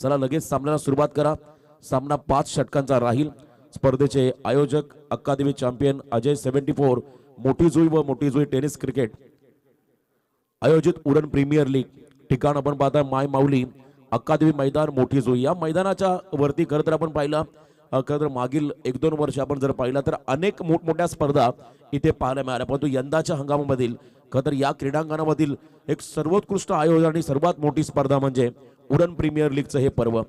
चला लगेच सामन्याला सुरुवात करा। सामना 5 षटकांचा राहील। स्पर्धेचे आयोजक अकादमी चॅम्पियन अजय 74 मोठी जुई व मोठी जुई टेनिस क्रिकेट आयोजित उरण प्रीमियर लीग। ठिकाण आपण पाहता माय माऊली अकादमी मैदान मोठी जुई। या मैदानाच्या वरती खरं तर आपण पाहिलं खरं तर मागील 1-2 वर्ष आपण जर पाहिलं तर अनेक मोठमोठ्या स्पर्धा इथे पाहायला मिळाल्या, परंतु यंदाच्या हंगामामधील खरं तर या क्रीडांगणामधील एक सर्वोत्कृष्ट आयोजन आणि सर्वात मोठी स्पर्धा म्हणजे उरण प्रीमियर लीगचं हे पर्व।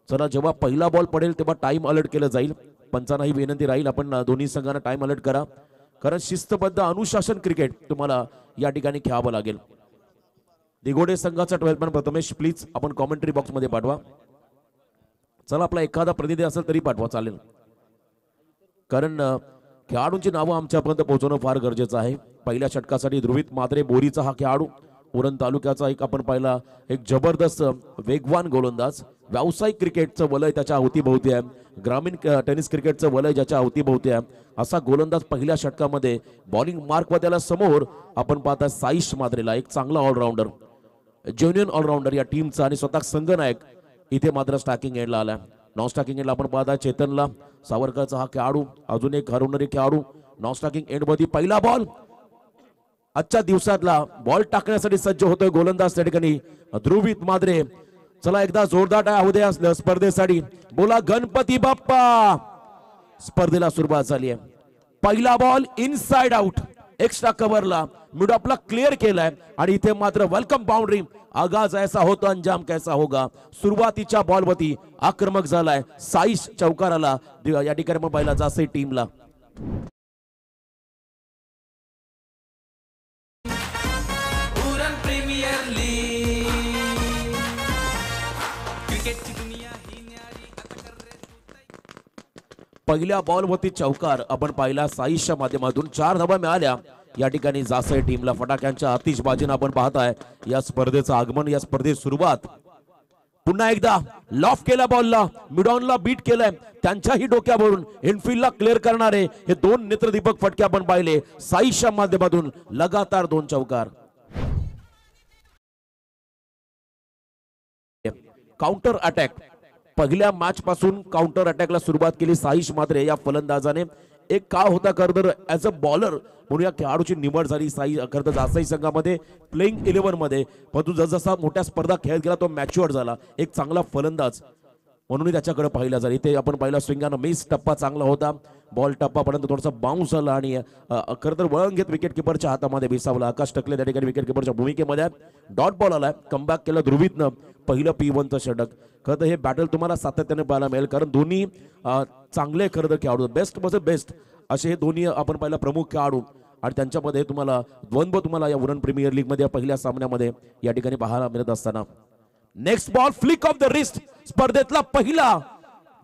चला जेव्हा पहिला बॉल पडेल तेव्हा टाइम अलर्ट केलं जाईल। पंचांना ही विनंती राहील आपण दोन्ही संघांना टाइम अलर्ट करा, कारण शिस्तबद्ध अनुशासन क्रिकेट तुम्हाला या ठिकाणी खेळावं लागेल। दिगोडे संघाचा 12 मॅन प्रथमेश प्लीज आपण कॉमेंट्री बॉक्स मध्ये पाठवा। चला आपला एखादा प्रतिनिधी असेल तरी पाठवा चालेल, कारण खेळाडूंची नावं आमच्यापर्यंत पोहोचवणं फार गरजेचं आहे। पहिल्या षटकासाठी ध्रुवित मात्रे बोरीचा हा खेळाडू उरण तालुक्याचा एक आपण पाहिला एक जबरदस्त वेगवान गोलंदाज। व्यावसायिक क्रिकेटचं वलय त्याच्या अवतीभोवती आहे, ग्रामीण टेनिस क्रिकेटचं वलय ज्याच्या अवतीभोवती आहे असा गोलंदाज पहिल्या षटकामध्ये बॉलिंग मार्क व त्याला समोर आपण पाहता साईश मात्रेला एक चांगला ऑलराऊंडर ज्युनियर ऑलराऊंडर या टीमचा आणि स्वतः संघनायक इथे मात्र स्टॅकिंग एंडला आला। नॉन स्टॅकिंग एंडला आपण पाहता चेतनला सावरकरचा हा खेळाडू अजून एक हरवणारे खेळाडू नॉन स्टॅकिंग एंड मध्ये पहिला बॉल आजच्या दिवसातला बॉल टाकण्यासाठी सज्ज होतोय गोलंदाज त्या ठिकाणी ध्रुवित मात्रे। चला एकदा जोरदार टाळ्या होऊ द्या स्पर्धेसाठी, बोला गणपती बाप्पा। स्पर्धेला सुरुवात झाली आहे। पहिला बॉल इनसाइड आउट एक्स्ट्रा कव्हरला मिड ऑफला क्लिअर केलाय आणि इथे मात्र वेलकम बाउंड्री। आगाज ऐसा होता अंजाम कैसा होगा। सुरुवातीच्या बॉलवरती आक्रमक झालाय साईश चौकाराला या ठिकाणी मग पाहिला जासे टीमला। उरण प्रीमियर लीग क्रिकेटची दुनिया ही न्यारी आता कर रे। पहिल्या बॉलवरती चौकार आपण पाहिला साईशच्या माध्यमातून 4 धावा मिळाल्या या ठिकाणी जासई टीमला। फटाक्यांच्या आतिषबाजीने आपण पाहताय या स्पर्धेचं आगमन, या स्पर्धेची सुरुवात। पुन्हा एकदा लॉफ केला बॉलला मिडॉनला बीट केलंय त्यांच्याही डोक्यावरून इनफिल्डला क्लिअर करणारे हे 2 नेत्रदीपक फटके आपण पाहिले साईशच्या माध्यमातून लगातार 2 चौकार। काउंटर अटॅक पहिल्या मॅच पासून काउंटर अटॅकला सुरुवात केली साईश मात्रे या फलंदाजाने। एक काळ होता खरं ऍज अ बॉलर म्हणून या खेळाडूची निवड झाली साई खरं जासई संघामध्ये प्लेइंग 11 मध्ये, परंतु जसजसा मोठ्या स्पर्धा खेळत गेला तो मॅच्युअर झाला एक चांगला फलंदाज म्हणून त्याच्याकडे पाहिला जाईल। इथे आपण पाहिला स्विंगानं मिस टप्पा चांगला होता, बॉल टप्पापर्यंत थोडासा बाउन्स झाला आणि खरं तर वळण घेत विकेट किपरच्या हातामध्ये विसावला। आकाश टकले त्या ठिकाणी विकेट किपरच्या भूमिकेमध्ये डॉट बॉल आलाय, कमबॅक केलं ध्रुवितनं पहिलं P1चं षटक। खरं तर हे बॅटल तुम्हाला सातत्याने पाहायला मिळेल, कारण दोन्ही चांगले खरं तर खेळाडू बेस्ट मध्ये बेस्ट असे हे दोन्ही आपण पाहिला प्रमुख खेळाडू आणि त्यांच्यामध्ये तुम्हाला द्वंद्व तुम्हाला या उरण प्रीमियर लीग मध्ये पहिल्या सामन्यामध्ये या ठिकाणी पाहायला मिळत असताना। Next ball flick of the wrist स्पर्धेतला पहिला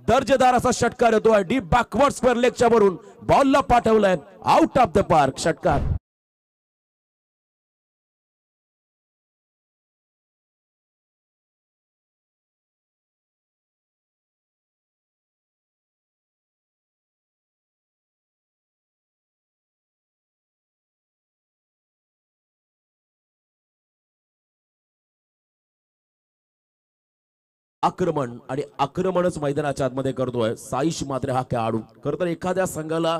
दर्जेदार असा षटकार येतोय डीप बॅकवर्ड स्क्वेअर लेगच्या वरून बॉलला पाठवलाय आउट ऑफ द पार्क षटकार। आक्रमण आणि आक्रमणच मैदानाच्या आतमध्ये करतोय साईश मात्रे हा खेळाडू। खरं तर एखाद्या संघाला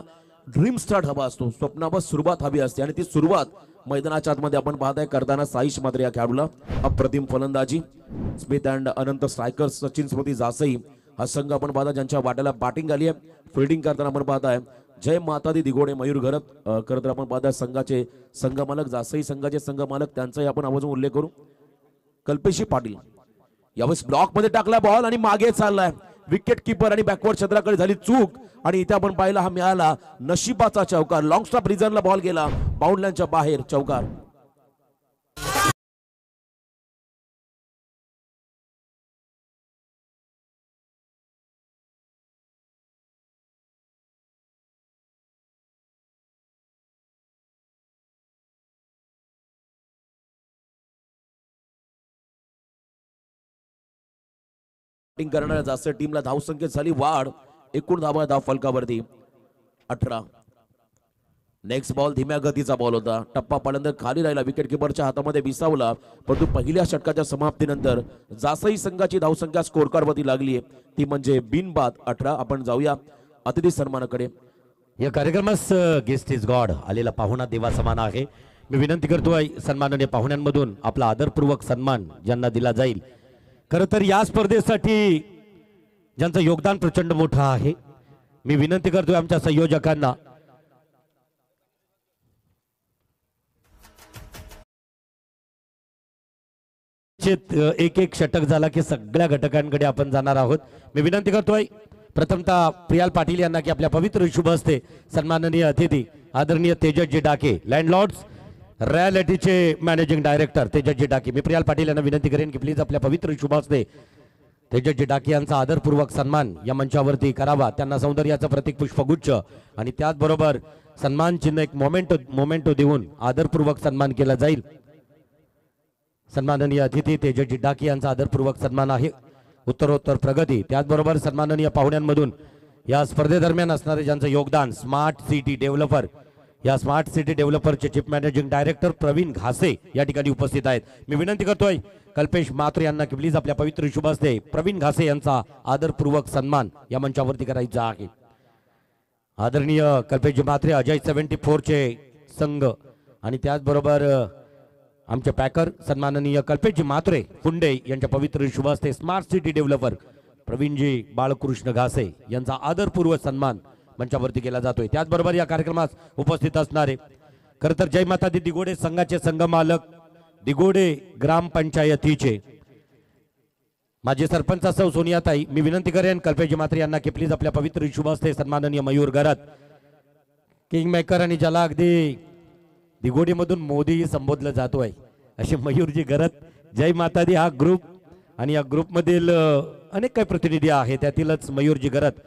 ड्रीम स्टार्ट हवा असतो, स्वप्नावर सुरुवात हवी असते आणि ती सुरुवात मैदानाच्या आतमध्ये आपण पाहताय करताना साईश मात्रे या खेळाडूला। अप्रतिम फलंदाजी Smith and Anant strikers Sachin Smruti Jasai हा संघ आपण पाहता ज्यांच्या वाट्याला बॅटिंग आली आहे। फिल्डिंग करताना आपण पाहताय जय माता दी दिगोडे मयूर घरत। खरं तर आपण पाहताय संघाचे संघमालक जासई संघाचे संघमालक त्यांचाही आपण आवर्जून उल्लेख करू कल्पेशी पाटील। यावेळेस ब्लॉक मध्ये टाकला बॉल आणि मागे चाललाय विकेट किपर आणि बॅकवर्ड क्षेत्राकडे झाली चूक आणि इथे आपण पाहिला हा मिळाला नशिबाचा चौकार। लॉंग स्टॉप रिझनला बॉल गेला बाउंडलाईनच्या बाहेर चौकार। करणाऱ्या जास्त टीमला धावसंख्येत झाली वाढ, एकूण धावा धाव फलकावरती 18। नेक्स्ट बॉल धीम्या गतीचा बॉल होता. टप्पा पाल्यानंतर खाली राहिला, विकेट किपरच्या हातामध्ये विसावला, परंतु पहिल्या षटकाच्या समाप्तीनंतर जासई संघाची धावसंख्या स्कोर कार्डवरती लागली आहे, ती म्हणजे बिनबाद 18. आपण जाऊया अतिथी सन्मानाकडे. या कार्यक्रमास गेस्ट इज गॉड आलेला पाहुणा देवा समान आहे. मी विनंती करतोय सन्माननीय पाहुण्यांमधून आपला आदरपूर्वक सन्मान ज्यांना दिला जाईल. खरं तर या स्पर्धेसाठी ज्यांचं योगदान प्रचंड मोठं आहे, मी विनंती करतोय आमच्या संयोजकांना एक एक षटक झाला की सगळ्या घटकांकडे आपण जाणार आहोत. मी विनंती करतोय प्रथमतः प्रियाल पाटील यांना की आपल्या पवित्र शुभ हस्ते सन्माननीय अतिथी आदरणीय तेजसजी डाके, लँडलॉर्ड्स रॅलिटीचे मॅनेजिंग डायरेक्टर तेजसजी डाके, मी प्रियाल पाटील यांना विनंती करेन की प्लीज आपल्या पवित्र शुभ हस्ते तेजसजी डाके यांचा आदरपूर्वक सन्मान या मंचावरती करावा. त्यांना सौंदर्याचं प्रतीक पुष्पगुच्छ आणि त्याचबरोबर सन्मान चिन्ह एक मोमेंटो देऊन आदरपूर्वक सन्मान केला जाईल. सन्माननीय अतिथी तेजसजी डाके यांचा आदरपूर्वक सन्मान आहे. उत्तरोत्तर प्रगती, त्याचबरोबर सन्माननीय पाहुण्यांमधून या स्पर्धेदरम्यान असणारे ज्यांचं योगदान स्मार्ट सिटी डेव्हलपर, या स्मार्ट सिटी डेव्हलपरचे chief managing director Pravin Ghase या ठिकाणी उपस्थित आहेत. मी विनंती करतोय कल्पेश मात्रे यांना की प्लीज आपल्या पवित्र शुभ हस्ते प्रवीण घासे यांचा आदरपूर्वक सन्मान या मंचावरती करायचा आहे. आदरणीय कल्पेशजी मात्रे अजय 74 चे संघ आणि त्याचबरोबर आमचे पॅकर सन्माननीय कल्पेशजी मात्रे फुंडे यांच्या पवित्र शुभ हस्ते smart city developer Pravinji Balkrishna घासे यांचा आदरपूर्वक सन्मान मंचावरती केला जातोय. त्याचबरोबर या कार्यक्रमात उपस्थित असणारे खरं तर जय माता दी दिगोडे संघाचे संघमालक, दिगोडे ग्रामपंचायतीचे माजी सरपंच सौ सोनियाताई, मी विनंती करेन कल्पेशजी मात्रे यांना की प्लीज आपल्या पवित्र शुभ हस्ते सन्माननीय मयूर गरत किंग मेकर आणि ज्याला अगदी दिगोडीमधून मोदी संबोधलं जातोय असे मयूरजी गरत, जय माता दी हा ग्रुप आणि या ग्रुपमधील अनेक काही प्रतिनिधी आहेत, त्यातीलच मयूरजी गरत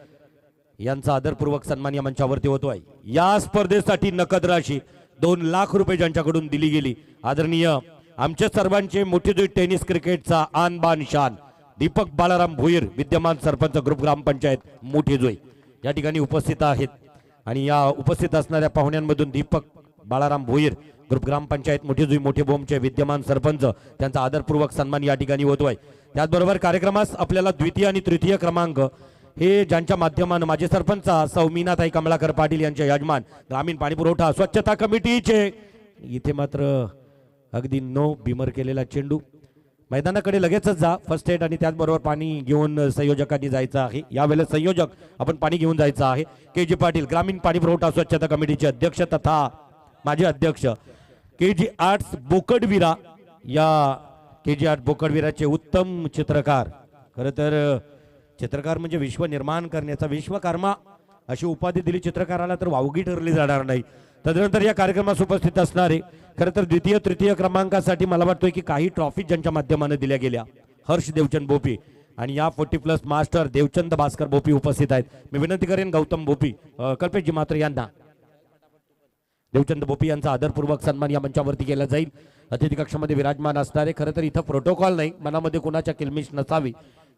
यांचा आदरपूर्वक सन्मान या मंचावरती होतोय. या स्पर्धेसाठी नकद राशी 2 लाख रुपये ज्यांच्याकडून दिली गेली आदरणीय आमच्या सर्वांचे मोठेजुई टेनिस क्रिकेटचा आन बान शान दीपक बाळाराम भोईर, विद्यमान सरपंच ग्रुप ग्रामपंचायत मोठेजुई या ठिकाणी उपस्थित आहेत. आणि या उपस्थित असणाऱ्या पाहुण्यांमधून दीपक बाळाराम भोईर ग्रुप ग्रामपंचायत मोठेजुई मोठे बोमचे विद्यमान सरपंच, त्यांचा आदरपूर्वक सन्मान या ठिकाणी होतोय. त्याचबरोबर कार्यक्रमास आपल्याला द्वितीय आणि तृतीय क्रमांक हे ज्यांच्या माध्यमानं माझे सरपंच सौमीनाताई कमलाकर पाटील यांचे यजमान ग्रामीण पाणीपुरवठा स्वच्छता कमिटीचे, इथे मात्र अगदी नो बिमर केलेला चेंडू, मैदानाकडे लगेचच जा, फर्स्ट एड आणि त्याचबरोबर पाणी घेऊन संयोजकांनी जायचं आहे. यावेळेस संयोजक आपण पाणी घेऊन जायचं आहे. के.जी. पाटील ग्रामीण पाणीपुरवठा स्वच्छता कमिटीचे अध्यक्ष तथा माझे अध्यक्ष के.जी. आर्ट्स बोकडविरा, या के.जी. आर्ट्स बोकडविराचे उत्तम चित्रकार, खरं तर चित्रकार म्हणजे विश्व निर्माण करण्याचा विश्वकर्मा अशी उपाधी दिली चित्रकाराला तर वावगी ठरली जाणार नाही. तदनंतर या कार्यक्रमास उपस्थित असणारे खरं तर द्वितीय तृतीय क्रमांकासाठी मला वाटतोय की काही ट्रॉफी ज्यांच्या माध्यमाने दिल्या गेल्या, हर्ष देवचंद बोपी आणि या 40+ मास्टर देवचंद भास्कर बोपी उपस्थित आहेत. मी विनंती करेन गौतम बोपी, कल्पेशजी मात्रे यांना देवचंद बोपी यांचा आदरपूर्वक सन्मान या मंचावरती केला जाईल. अतिथी कक्षामध्ये विराजमान असणारे खरं तर इथं प्रोटोकॉल नाही, मनामध्ये कोणाच्या किलमिश नसावी,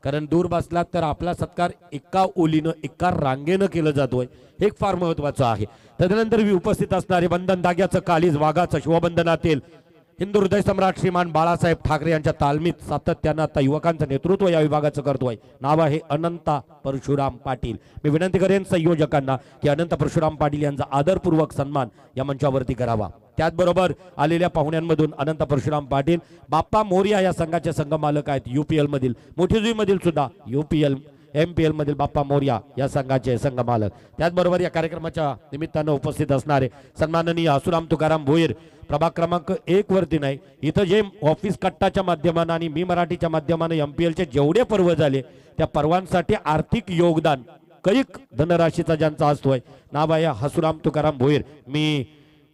कारण दूर बसलात तर आपला सत्कार एका ओलीनं एका रांगेनं केलं जातोय, हे फार महत्वाचं आहे. तदनंतर उपस्थित असणारे बंधन धाग्याचं कालीज वाघाचं शिवबंधनातील हिंदू हृदय सम्राट श्रीमान बाळासाहेब ठाकरे यांच्या तालमीत सातत्यानं आता युवकांचं नेतृत्व या विभागाचं करतोय. नाव आहे अनंता परशुराम पाटील. मी विनंती करेन संयोजकांना की अनंत परशुराम पाटील यांचा आदरपूर्वक सन्मान या मंचावरती करावा. त्याचबरोबर आलेल्या पाहुण्यांमधून अनंत परशुराम पाटील बाप्पा मोरिया या संघाचे संघमालक आहेत, UPL मधील मोठेजुई मधील सुद्धा UPL MPL मधील बाप्पा मोरिया या संघाचे संघमालक. त्याचबरोबर या कार्यक्रमाच्या निमित्तानं उपस्थित असणारे सन्माननीय आसुराम तुकाराम भोईर, प्रभाग क्रमांक 1 वरती नाही, इथं जे ऑफिस कट्टाच्या माध्यमानं आणि मी मराठीच्या माध्यमानं MPLचे जेवढे पर्व झाले त्या पर्वांसाठी आर्थिक योगदान कैक धनराशीचा ज्यांचा असतोय, नाव आहे हसुराम तुकाराम भोईर. मी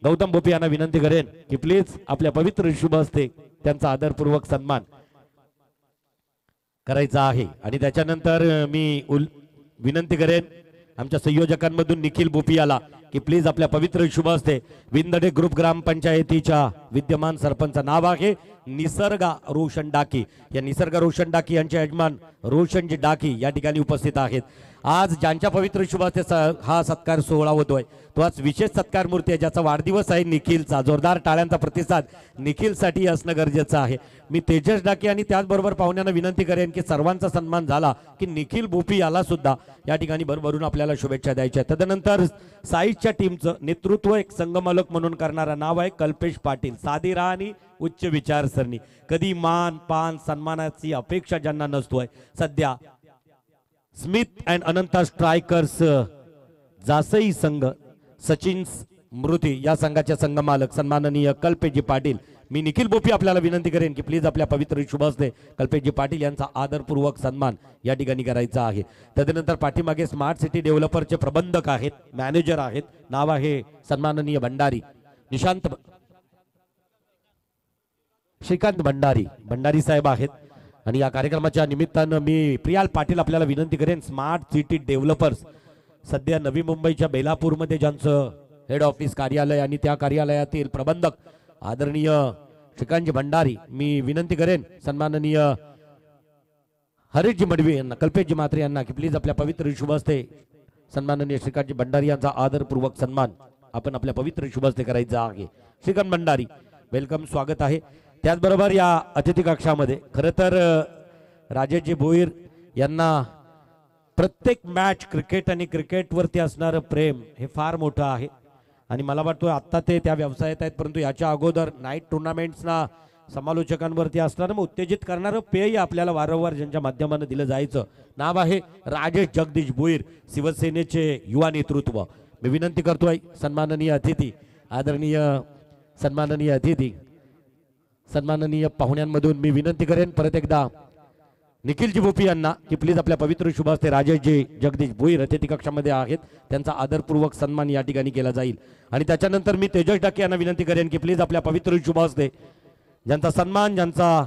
गौतम बोपी यांना विनंती करेन की प्लीज आपल्या पवित्र शुभ हस्ते त्यांचा आदरपूर्वक सन्मान करायचा आहे. आणि त्याच्यानंतर मी विनंती करेन आमच्या संयोजकांमधून निखिल बोपी याला की प्लीज आपल्या पवित्र शुभ हस्ते विंदडे ग्रुप ग्रामपंचायतीच्या विद्यमान सरपंच, नाव आहे निसर्गा रोशन डाकी, या निसर्गा रोशन डाकी यांचे यजमान रोशनजी डाकी या ठिकाणी उपस्थित आहेत. आज ज्यांच्या पवित्र शुभास्ते हा सत्कार सोहळा होतोय तो आज विशेष सत्कार मूर्ती आहे ज्याचा वाढदिवस आहे निखिलचा. जोरदार टाळ्यांचा प्रतिसाद निखिलसाठी असणं गरजेचं आहे. मी तेजस डाके आणि त्याचबरोबर पाहुण्यांना विनंती करेन की सर्वांचा सन्मान झाला की निखिल भोपी याला सुद्धा या ठिकाणी भरभरून आपल्याला शुभेच्छा द्यायच्या. तदनंतर साईजच्या टीमचं नेतृत्व एक संघमालक म्हणून करणारा नाव आहे कल्पेश पाटील. साधी राहणी उच्च विचारसरणी, कधी मान पान सन्मानाची अपेक्षा ज्यांना नसतोय. सध्या Smith and Ananta strikers Jasai संघ सचिन स्मृती या संघाचे संघमालक सन्माननीय कल्पेशजी पाटील. मी निखिल भोपी आपल्याला विनंती करेन की प्लीज आपल्या पवित्र शुभ हस्ते कल्पेशजी पाटील यांचा आदरपूर्वक सन्मान या ठिकाणी करायचा आहे. तदनंतर पाठीमागे स्मार्ट सिटी डेव्हलपरचे प्रबंधक आहेत, मॅनेजर आहेत, नाव आहे सन्माननीय भंडारी निशांत श्रीकांत भंडारी साहेब आहेत. आणि या कार्यक्रमाच्या निमित्तानं मी प्रियाल पाटील आपल्याला विनंती करेन स्मार्ट सिटी डेव्हलपर्स सध्या नवी मुंबईच्या बेलापूरमध्ये ज्यांचं हेड ऑफिस कार्यालय आणि त्या कार्यालयातील प्रबंधक आदरणीय श्रीकांतजी भंडारी, मी विनंती करेन सन्माननीय हरीशजी मडवी यांना, कल्पेशजी म्हात्रे यांना की प्लीज आपल्या पवित्र शुभ हस्ते सन्माननीय श्रीकांतजी भंडारी यांचा आदरपूर्वक सन्मान आपण आपल्या पवित्र शुभ हस्ते करायचा आहे. श्रीकांत भंडारी वेलकम, स्वागत आहे. त्याचबरोबर या अतिथी कक्षामध्ये खरं तर राजेशजी भोईर यांना प्रत्येक मॅच क्रिकेट आणि क्रिकेटवरती असणारं प्रेम हे फार मोठं आहे. आणि मला वाटतं आत्ता ते त्या व्यवसायात आहेत, परंतु याच्या अगोदर नाईट टुर्नामेंट्सना समालोचकांवरती असणारं मग उत्तेजित करणारं पेय आपल्याला वारंवार ज्यांच्या माध्यमानं दिलं जायचं. नाव आहे राजेश जगदीश भोईर, शिवसेनेचे युवा नेतृत्व. मी विनंती करतोय सन्माननीय अतिथी, आदरणीय सन्माननीय पाहुण्यांमधून मी विनंती करेन परत एकदा निखिलजी भोपी यांना की प्लीज आपल्या पवित्र शुभ हस्ते राजेशजी जगदीश भोईर अतिथी कक्षामध्ये आहेत, त्यांचा आदरपूर्वक सन्मान या ठिकाणी केला जाईल. आणि त्याच्यानंतर मी तेजस डाके यांना विनंती करेन की प्लीज आपल्या पवित्र शुभ हस्ते ज्यांचा सन्मान ज्यांचा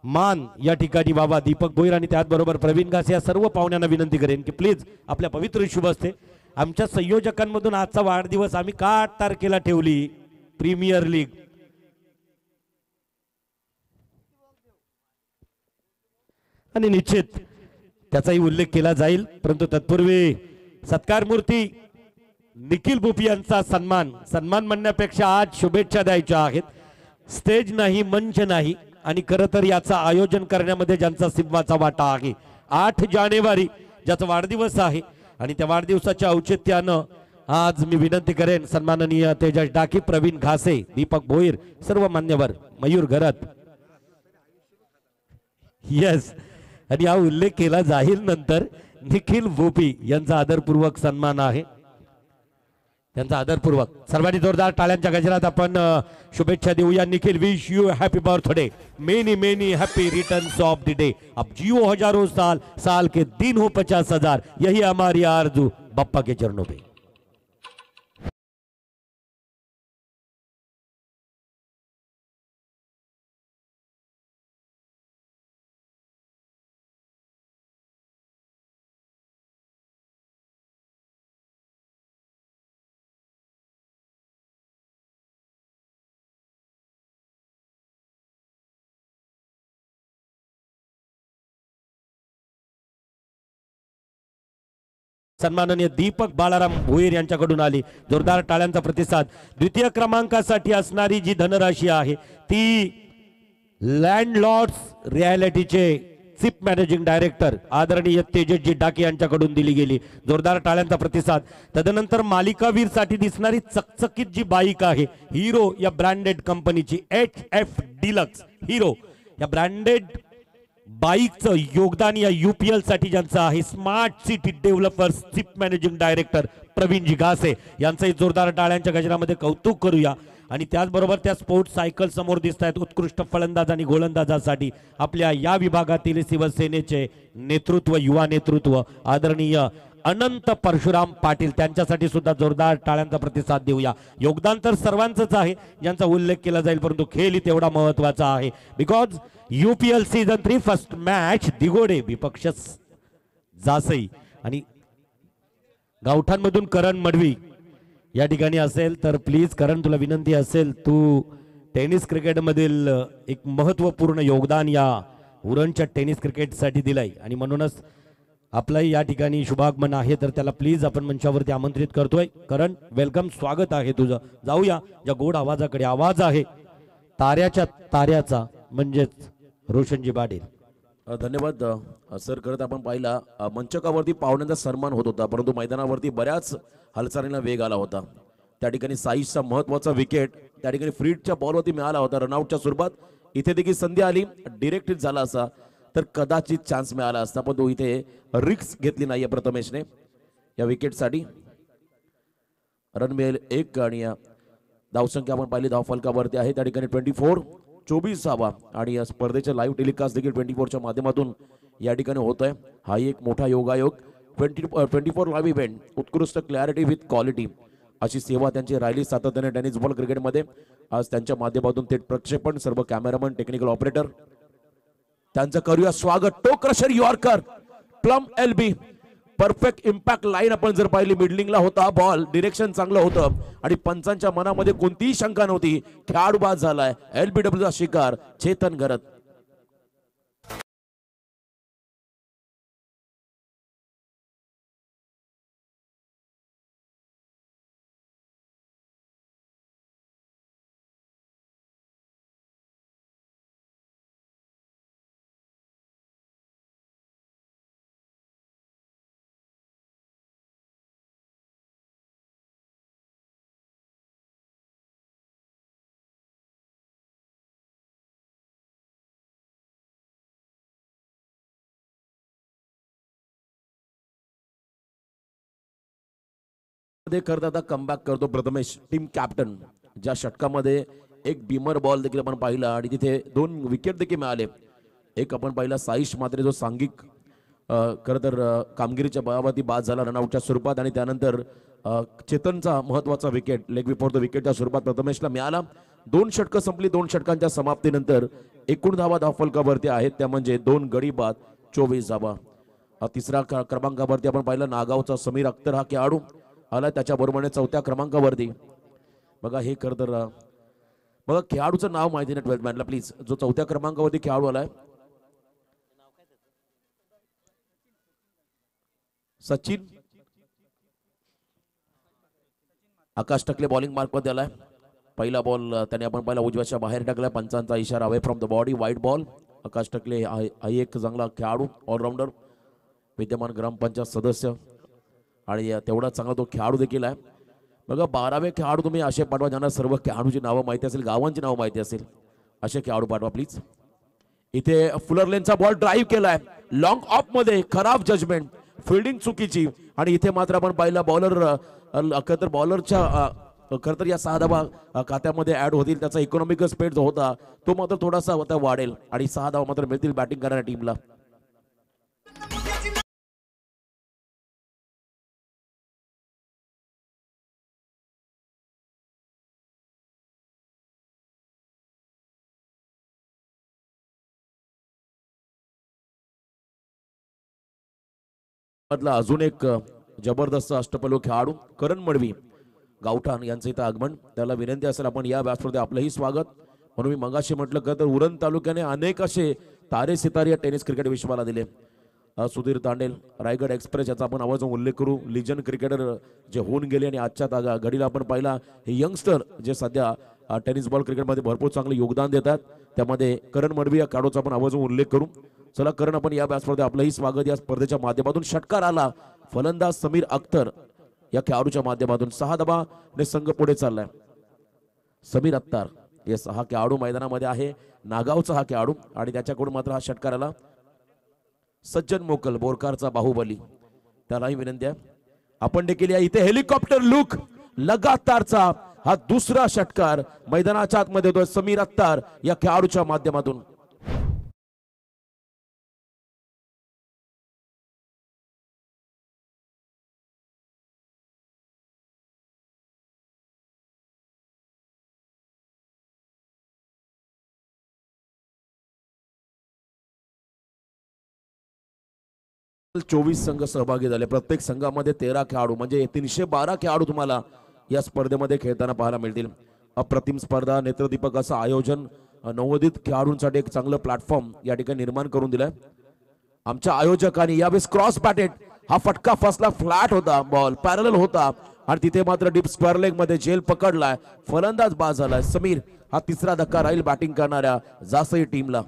मान या ठिकाणी बाबा दीपक भोईर आणि त्याचबरोबर प्रवीण घास या सर्व पाहुण्यांना विनंती करेन की प्लीज आपल्या पवित्र शुभ हस्ते. आमच्या संयोजकांमधून आजचा वाढदिवस आम्ही का 8 तारखेला ठेवली, प्रीमियर लीग आणि निश्चित त्याचाही उल्लेख केला जाईल, परंतु तत्पूर्वी सत्कार मूर्ती निखिल भोपी यांचा सन्मान म्हणण्यापेक्षा आज शुभेच्छा द्यायच्या आहेत. स्टेज नाही, मंच नाही, आणि खरं तर याचं आयोजन करण्यामध्ये ज्यांचा सिंहाचा वाटा आहे. 8 जानेवारी ज्याचा वाढदिवस आहे आणि त्या वाढदिवसाच्या औचित्यानं आज मी विनंती करेन सन्माननीय तेजस डाकी, प्रवीण घासे, दीपक भोईर, सर्व मान्यवर, मयूर घरत, येस, आणि हा उल्लेख केला जाईल नंतर निखिल भोपी यांचा आदरपूर्वक सन्मान आहे, त्यांचा आदरपूर्वक सर्वांनी जोरदार टाळ्यांच्या गजरात आपण शुभेच्छा देऊया. Nikhil, wish you happy birthday, many many happy returns of the day, अब जियो हजारों साल, साल के दिन हो 50,000, यही हमारी आरज़ू, बप्पा के चरणों पे. सन्माननीय दीपक बाळाराम भोईर यांच्याकडून आली जोरदार टाळ्यांचा प्रतिसाद. द्वितीय क्रमांकासाठी असणारी जी धनराशी आहे ती लँडलॉर्ड्स रियालिटीचे चीफ मॅनेजिंग डायरेक्टर आदरणीय तेजसजी डाके यांच्याकडून दिली गेली. जोरदार टाळ्यांचा प्रतिसाद. तदनंतर मालिकावीर साठी दिसणारी चकचकीत जी बाईक आहे हिरो या ब्रँडेड कंपनीची, HF डिलक्स हिरो या ब्रँडेड बाईकचं योगदान या UPL साठी ज्यांचं आहे smart city developers chief managing director Pravinji Ghase यांचंही जोरदार टाळ्यांच्या गजरामध्ये कौतुक करूया. आणि त्याचबरोबर त्या स्पोर्ट्स सायकल समोर दिसत आहेत उत्कृष्ट फलंदाज आणि गोलंदाजासाठी आपल्या या विभागातील शिवसेनेचे नेतृत्व, युवा नेतृत्व आदरणीय अनंत परशुराम पाटील, त्यांच्यासाठी सुद्धा जोरदार टाळ्यांचा प्रतिसाद देऊया. योगदान तर सर्वांचंच आहे ज्यांचा उल्लेख केला जाईल, परंतु खेळ तेवढा महत्वाचा आहे. Because UPL season 3 first match Digode विपक्ष जासई आणि गावठांमधून करण मडवी या ठिकाणी असेल तर प्लीज करण तुला विनंती असेल तू टेनिस क्रिकेट मधील एक महत्वपूर्ण योगदान या उरणच्या टेनिस क्रिकेटसाठी दिलाय आणि म्हणूनच आपलाही या ठिकाणी शुभागमन आहे, तर त्याला प्लीज आपण मंचावरती आमंत्रित करतोय. करण, वेलकम, स्वागत आहे तुझं. जाऊया ज्या गोड आवाजाकडे. आवाज आहे ताऱ्याच्या ताऱ्याचा, म्हणजेच रोशनजी पाटील. धन्यवाद सर. करत आपण पाहिला मंचकावरती पाहुण्यांचा सन्मान होत होता, परंतु मैदानावरती बऱ्याच हालचालींना वेग आला होता. त्या ठिकाणी साईशचा महत्वाचा विकेट त्या ठिकाणी फ्रीडच्या बॉलवरती मिळाला होता. रनआउटच्या स्वरूपात इथे देखील संधी आली, डिरेक्ट हिट झाला असा तर कदाचित चान्स मिळाला असता, पण तो इथे रिक्स घेतली नाहीये प्रथमेशने या विकेटसाठी. रन मिळेल 1 आणि धावसंख्या आपण पाहिली धावफलकावरती आहे त्या ठिकाणी 24 आणि या स्पर्धेचे लाईव्ह टेलिकास्ट देखील 24च्या माध्यमातून या ठिकाणी होत आहे. हा एक मोठा योगायोग. 24 लाईव्ह इव्हेंट, उत्कृष्ट क्लॅरिटी विथ क्वालिटी अशी सेवा त्यांची राहिली सातत्याने टेनिस बॉल क्रिकेटमध्ये. आज त्यांच्या माध्यमातून थेट प्रक्षेपण, सर्व कॅमेरामन, टेक्निकल ऑपरेटर त्यांचं करूया स्वागत. Toe crusher yorker, plumb LB, perfect impact line आपण जर पाहिली, मिडलिंगला होता बॉल, डिरेक्शन चांगलं होतं आणि पंचांच्या मनामध्ये कोणतीही शंका नव्हती. खेळाडू बाद झालाय. LBWचा शिकार चेतन गरत. करता आता कमबॅक करतो प्रथमेश, टीम कॅप्टन. ज्या षटकामध्ये एक बीमर बॉल देखील आपण पाहिला आणि तिथे 2 विकेट देखील मिळाले. एक आपण पाहिला साईश मात्र जो सांघिक खरं तर कामगिरीच्या बळावरती बाद झाला रनआउटच्या स्वरूपात आणि त्यानंतर चेतनचा महत्वाचा विकेट लेग बिफोर द विकेटच्या स्वरूपात प्रथमेशला मिळाला. 2 षटकं संपली. 2 षटकांच्या समाप्तीनंतर एकूण धावा धावफलकावरती आहेत त्या म्हणजे 2 गडी बाद 24 धावा. तिसऱ्या क्रमांकावरती आपण पाहिलं नागावचा समीर अख्तर हा खेळाडू आला, त्याच्याबरोबरने 4थ्या क्रमांकावरती बघा. हे खरं तर बघा खेळाडूचं नाव माहिती नाही 12th मॅनला प्लीज. जो 4थ्या क्रमांकावरती खेळाडू आलाय सचिन आकाश टकले बॉलिंग मार्क मध्ये आलाय. पहिला बॉल त्याने आपण पाहिला उजव्याच्या बाहेर टाकलाय. पंचांचा इशारा away from the body, wide ball. Akash Takle हा एक चांगला खेळाडू, ऑलराऊंडर, विद्यमान ग्रामपंचायत सदस्य आणि तेवढा चांगला तो खेळाडू देखील आहे. बघा 12वे खेळाडू तुम्ही असे पाठवा ज्यांना सर्व खेळाडूची नावं माहिती असेल, गावांची नावं माहिती असेल, असे खेळाडू पाठवा प्लीज. इथे फुलर लेनचा बॉल ड्राईव्ह केलाय लॉंग ऑफ मध्ये, खराब जजमेंट, फिल्डिंग चुकीची आणि इथे मात्र आपण पाहिला बॉलर खरं बॉलरच्या खरं तर या 6 धावा खात्यामध्ये ऍड होतील. त्याचा इकॉनॉमिकल स्पेड जो होता तो मात्र थोडासा होता वाढेल आणि 6 धावा मात्र मिळतील बॅटिंग करणाऱ्या टीमला. अजून एक जबरदस्त अष्टपैलू खेळाडू करण मडवी गावठाण यांचं इथं आगमन. त्याला विनंती असेल आपण या व्यासपीठावर आपलंही स्वागत. म्हणून मी मगाशी म्हटलं का तर उरण तालुक्याने अनेक असे तारे सितारे या टेनिस क्रिकेट विश्वाला दिले. सुधीर तांडेल, रायगड एक्सप्रेस याचा आपण आवाज उल्लेख करू. लिजन क्रिकेटर जे होऊन गेले आणि आजच्या घडीला आपण पाहिला हे यंगस्टर जे सध्या टेनिस बॉल क्रिकेटमध्ये भरपूर चांगले योगदान देतात. त्यामध्ये करण मडवी या खेळाडूचा आपण आवाज उल्लेख करू. चला करण, आपण या व्यासपीठावर आपलंही स्वागत. या स्पर्धेच्या माध्यमातून षटकार आला फलंदाज समीर अख्तर या खेळाडूच्या माध्यमातून 6 धावाने संघ पुढे चाललाय. समीर अख्तर येस, हा खेळाडू मैदानामध्ये आहे, नागावचा हा खेळाडू आणि त्याच्याकडून मात्र हा षटकार आला. सज्जन मोकल, बोरकारचा बाहुबली, त्यालाही विनंती आहे आपण देखील या. इथे हेलिकॉप्टर लुक लगातारचा हा दुसरा षटकार मैदानाच्या आतमध्ये होतोय समीर अख्तर या खेळाडूच्या माध्यमातून. चोवीस संघ सहभागी झाले. प्रत्येक संघामध्ये 13 खेळाडू म्हणजे 312 खेळाडू तुम्हाला या स्पर्धेमध्ये खेळताना पाहायला मिळतील. अप्रतिम स्पर्धा, नेत्रदीपक असं आयोजन नवोदित खेळाडूंसाठी एक चांगलं प्लॅटफॉर्म या ठिकाणी निर्माण करून दिलंय आमच्या आयोजकांनी. यावेळेस क्रॉस बॅटेड हा फटका फसला, फ्लॅट होता, बॉल पॅरल होता आणि तिथे मात्र डीप स्क्वेअर लेग मध्ये झेल पकडलाय, फलंदाज बाद झालाय. समीर हा तिसरा धक्का राहील बॅटिंग करणाऱ्या जासई टीमला.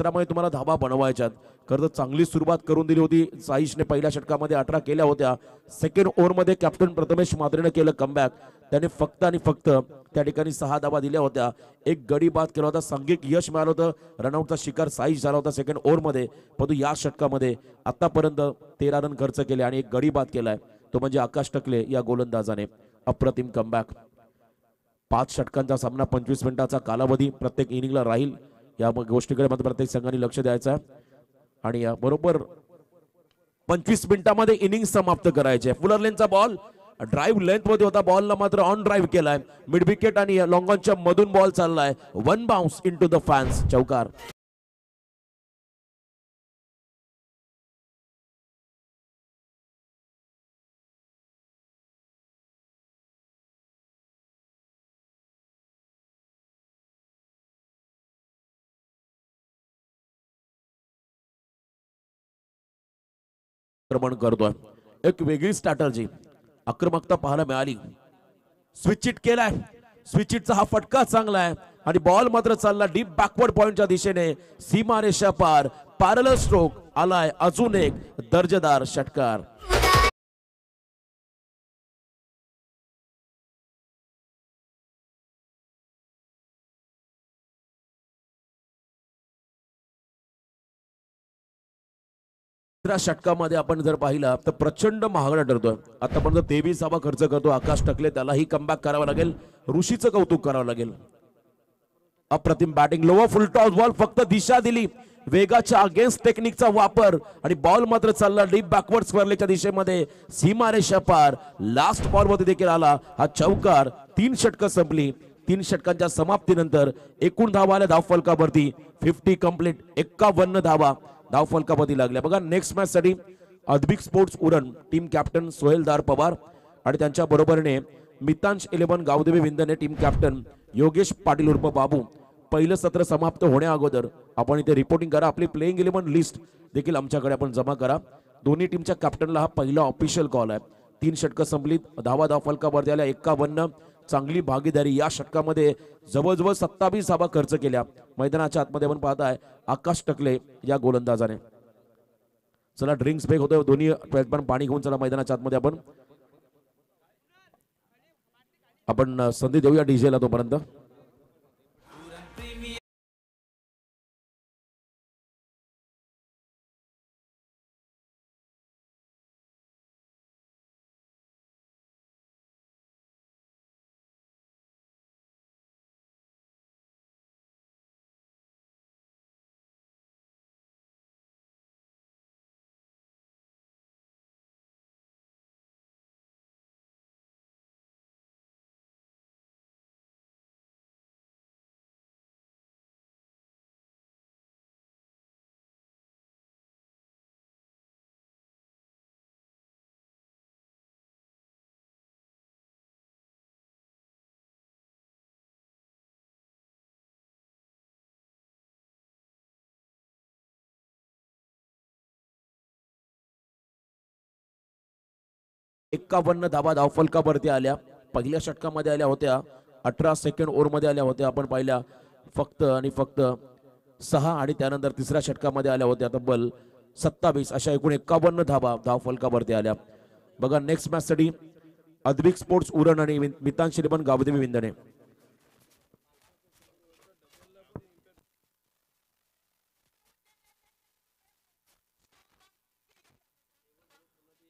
मध्ये तुम्हाला धाबा बनवायच्यात. खरं तर चांगली सुरुवात करून दिली होती साईशने. पहिल्या षटकामध्ये 18 केल्या होत्या. सेकंड ओव्हर मध्ये कॅप्टन प्रथमेश मात्रेने केलं कमबॅक. त्याने फक्त आणि फक्त त्या ठिकाणी 6 धाबा दिल्या होत्या. एक गडी बाद केला होता. सांघिक यश मिळालं होतं. रनआउटचा शिकार साईश झाला होता सेकंड ओव्हर मध्ये. परंतु या षटकामध्ये आतापर्यंत 13 रन खर्च केले आणि एक गडी बाद केलाय, तो म्हणजे आकाश टकले या गोलंदाजाने. अप्रतिम कमबॅक. 5 षटकांचा सामना, 25 मिनिटाचा कालावधी प्रत्येक इनिंगला राहील. या गोष्टीकडे मात्र प्रत्येक संघाने लक्ष द्यायचं आहे आणि बरोबर 25 मिनिटांमध्ये इनिंग समाप्त करायचे. फुलर लेनचा बॉल ड्राईव्ह लेंथ मध्ये होता, बॉलला मात्र ऑन ड्राईव्ह केलाय. मिड विकेट आणि लॉंग ऑनच्या मधून बॉल चाललाय. One bounce into the fans. चौकार. आक्रमण करतोय. एक वेगळी स्ट्रॅटर्जी, आक्रमकता पाहायला मिळाली. स्विच इट केलाय. स्विच इटचा हा फटका चांगला आहे आणि बॉल मात्र चालला डीप बॅकवर्ड पॉइंटच्या दिशेने. सीमारेषा पार, पॅरलल स्ट्रोक आलाय. अजून एक दर्जेदार षटकार. दुसऱ्या षटकामध्ये आपण जर पाहिला तर प्रचंड महागडा ठरतोय. आतापर्यंत 23 धावा खर्च करतो आकाश टकले. त्यालाही कमबॅक करावं लागेल. ऋषीचं कौतुक करावं लागेल. अप्रतिम batting. Lower full toss ball, फक्त दिशा दिली. वेगाच्या अगेन्स्ट टेक्निकचा वापर आणि बॉल मात्र चालला डीप बॅकवर्ड स्क्वेअरलेगच्या दिशेमध्ये. सीमारेषा पार. लास्ट बॉल मध्ये देखील आला हा चौकार. 3 षटकं संपली. 3 षटकांच्या समाप्तीनंतर एकूण धावा आल्या धावफलकावरती 50 कंप्लीट. 51 धावा धावफलकावरती लागल्या. बघा नेक्स्ट मॅच साठी Adbhik sports Uran team captain Soheldar Pawar आणि त्यांच्या बरोबरीने मितांश 11 गावदेवी विंदने टीम कॅप्टन योगेश पाटील उर्फ बाबू. पहिलं सत्र समाप्त होण्या अगोदर आपण इथे रिपोर्टिंग करा. आपली प्लेइंग 11 लिस्ट देखील आमच्याकडे आपण जमा करा. दोन्ही टीमच्या कॅप्टनला हा पहिला ऑफिशियल कॉल आहे. 3 षटकं संपलीत. धावा धावफलकावरती आल्या 51. चांगली भागीदारी. या षटकामध्ये जवळजवळ 27 धावा खर्च केल्या. मैदानाच्या आतमध्ये आपण पाहताय आकाश टकले या गोलंदाजाने. चला ड्रिंक्स ब्रेक होतोय. दोन्ही पण पाणी घेऊन चला मैदानाच्या आतमध्ये आपण संधी देऊया डीजेला तोपर्यंत. एकावन्न धावा धावफलकावरती आल्या. पहिल्या षटकामध्ये आल्या होत्या 18 सेकंड ओव्हर मध्ये आल्या होत्या. आपण पाहिल्या फक्त आणि फक्त 6 आणि त्यानंतर तिसऱ्या षटकामध्ये आल्या होत्या तब्बल 27. अशा एकूण 51 धावा धावफलकावरती आल्या. बघा नेक्स्ट मॅच साठी अद्विक स्पोर्ट्स उरण आणि मितांश 11 गावदेवी विंदने.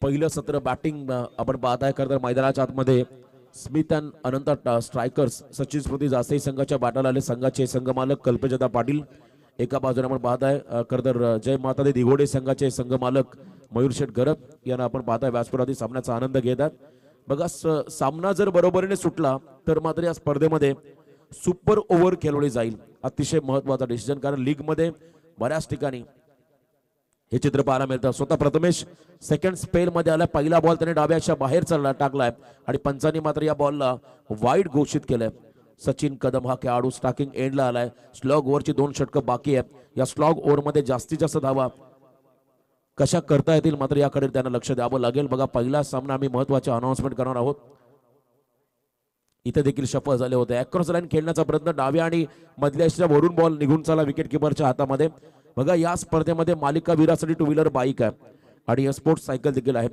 पहिलं सत्र बॅटिंग आपण पाहत आहे. खरं तर मैदानाच्या आतमध्ये Smith and Anant strikers Sachin Smruti Jasai संघाच्या बॅटाला आले. संघाचे संघमालक कल्पजदा पाटील एका बाजूने आपण पाहत आहे. खरं तर जय माता दे दिघोडे संघाचे संघमालक मयूर शेठ गरब यांना आपण पाहत आहे. व्यासपीठावरती सामन्याचा आनंद घेतात. बघा सामना जर बरोबरीने सुटला तर मात्र या स्पर्धेमध्ये सुपर ओव्हर खेळवली जाईल. अतिशय महत्वाचा डिसिजन, कारण लीग मध्ये बऱ्याच ठिकाणी हे चित्र पाहायला मिळतं. स्वतः प्रथमेश सेकंड स्पेल मध्ये आला. पहिला बॉल त्याने डाव्याच्या बाहेर टाकलाय आणि पंचांनी मात्र या बॉलला वाईड घोषित केलंय. सचिन कदम हा खेळाडू स्टार्टिंग एंडला आलाय. स्लॉग ओव्हरची 2 षटकं बाकी आहेत. या स्लॉग ओव्हर मध्ये जास्तीत जास्त धावा कशा करता येतील मात्र याकडे त्यांना लक्ष द्यावं लागेल. बघा पहिला सामना आम्ही महत्वाचे अनाउन्समेंट करणार आहोत. इथे देखील सफल झाले होते. अक्रॉस लाईन खेळण्याचा प्रयत्न डाव्या आणि मधल्या वरून बॉल निघून चालला विकेट किपरच्या हातामध्ये. बघा या स्पर्धेमध्ये मालिका वीरासाठी 2 व्हीलर बाईक आहे आणि स्पोर्ट्स सायकल देखील आहे.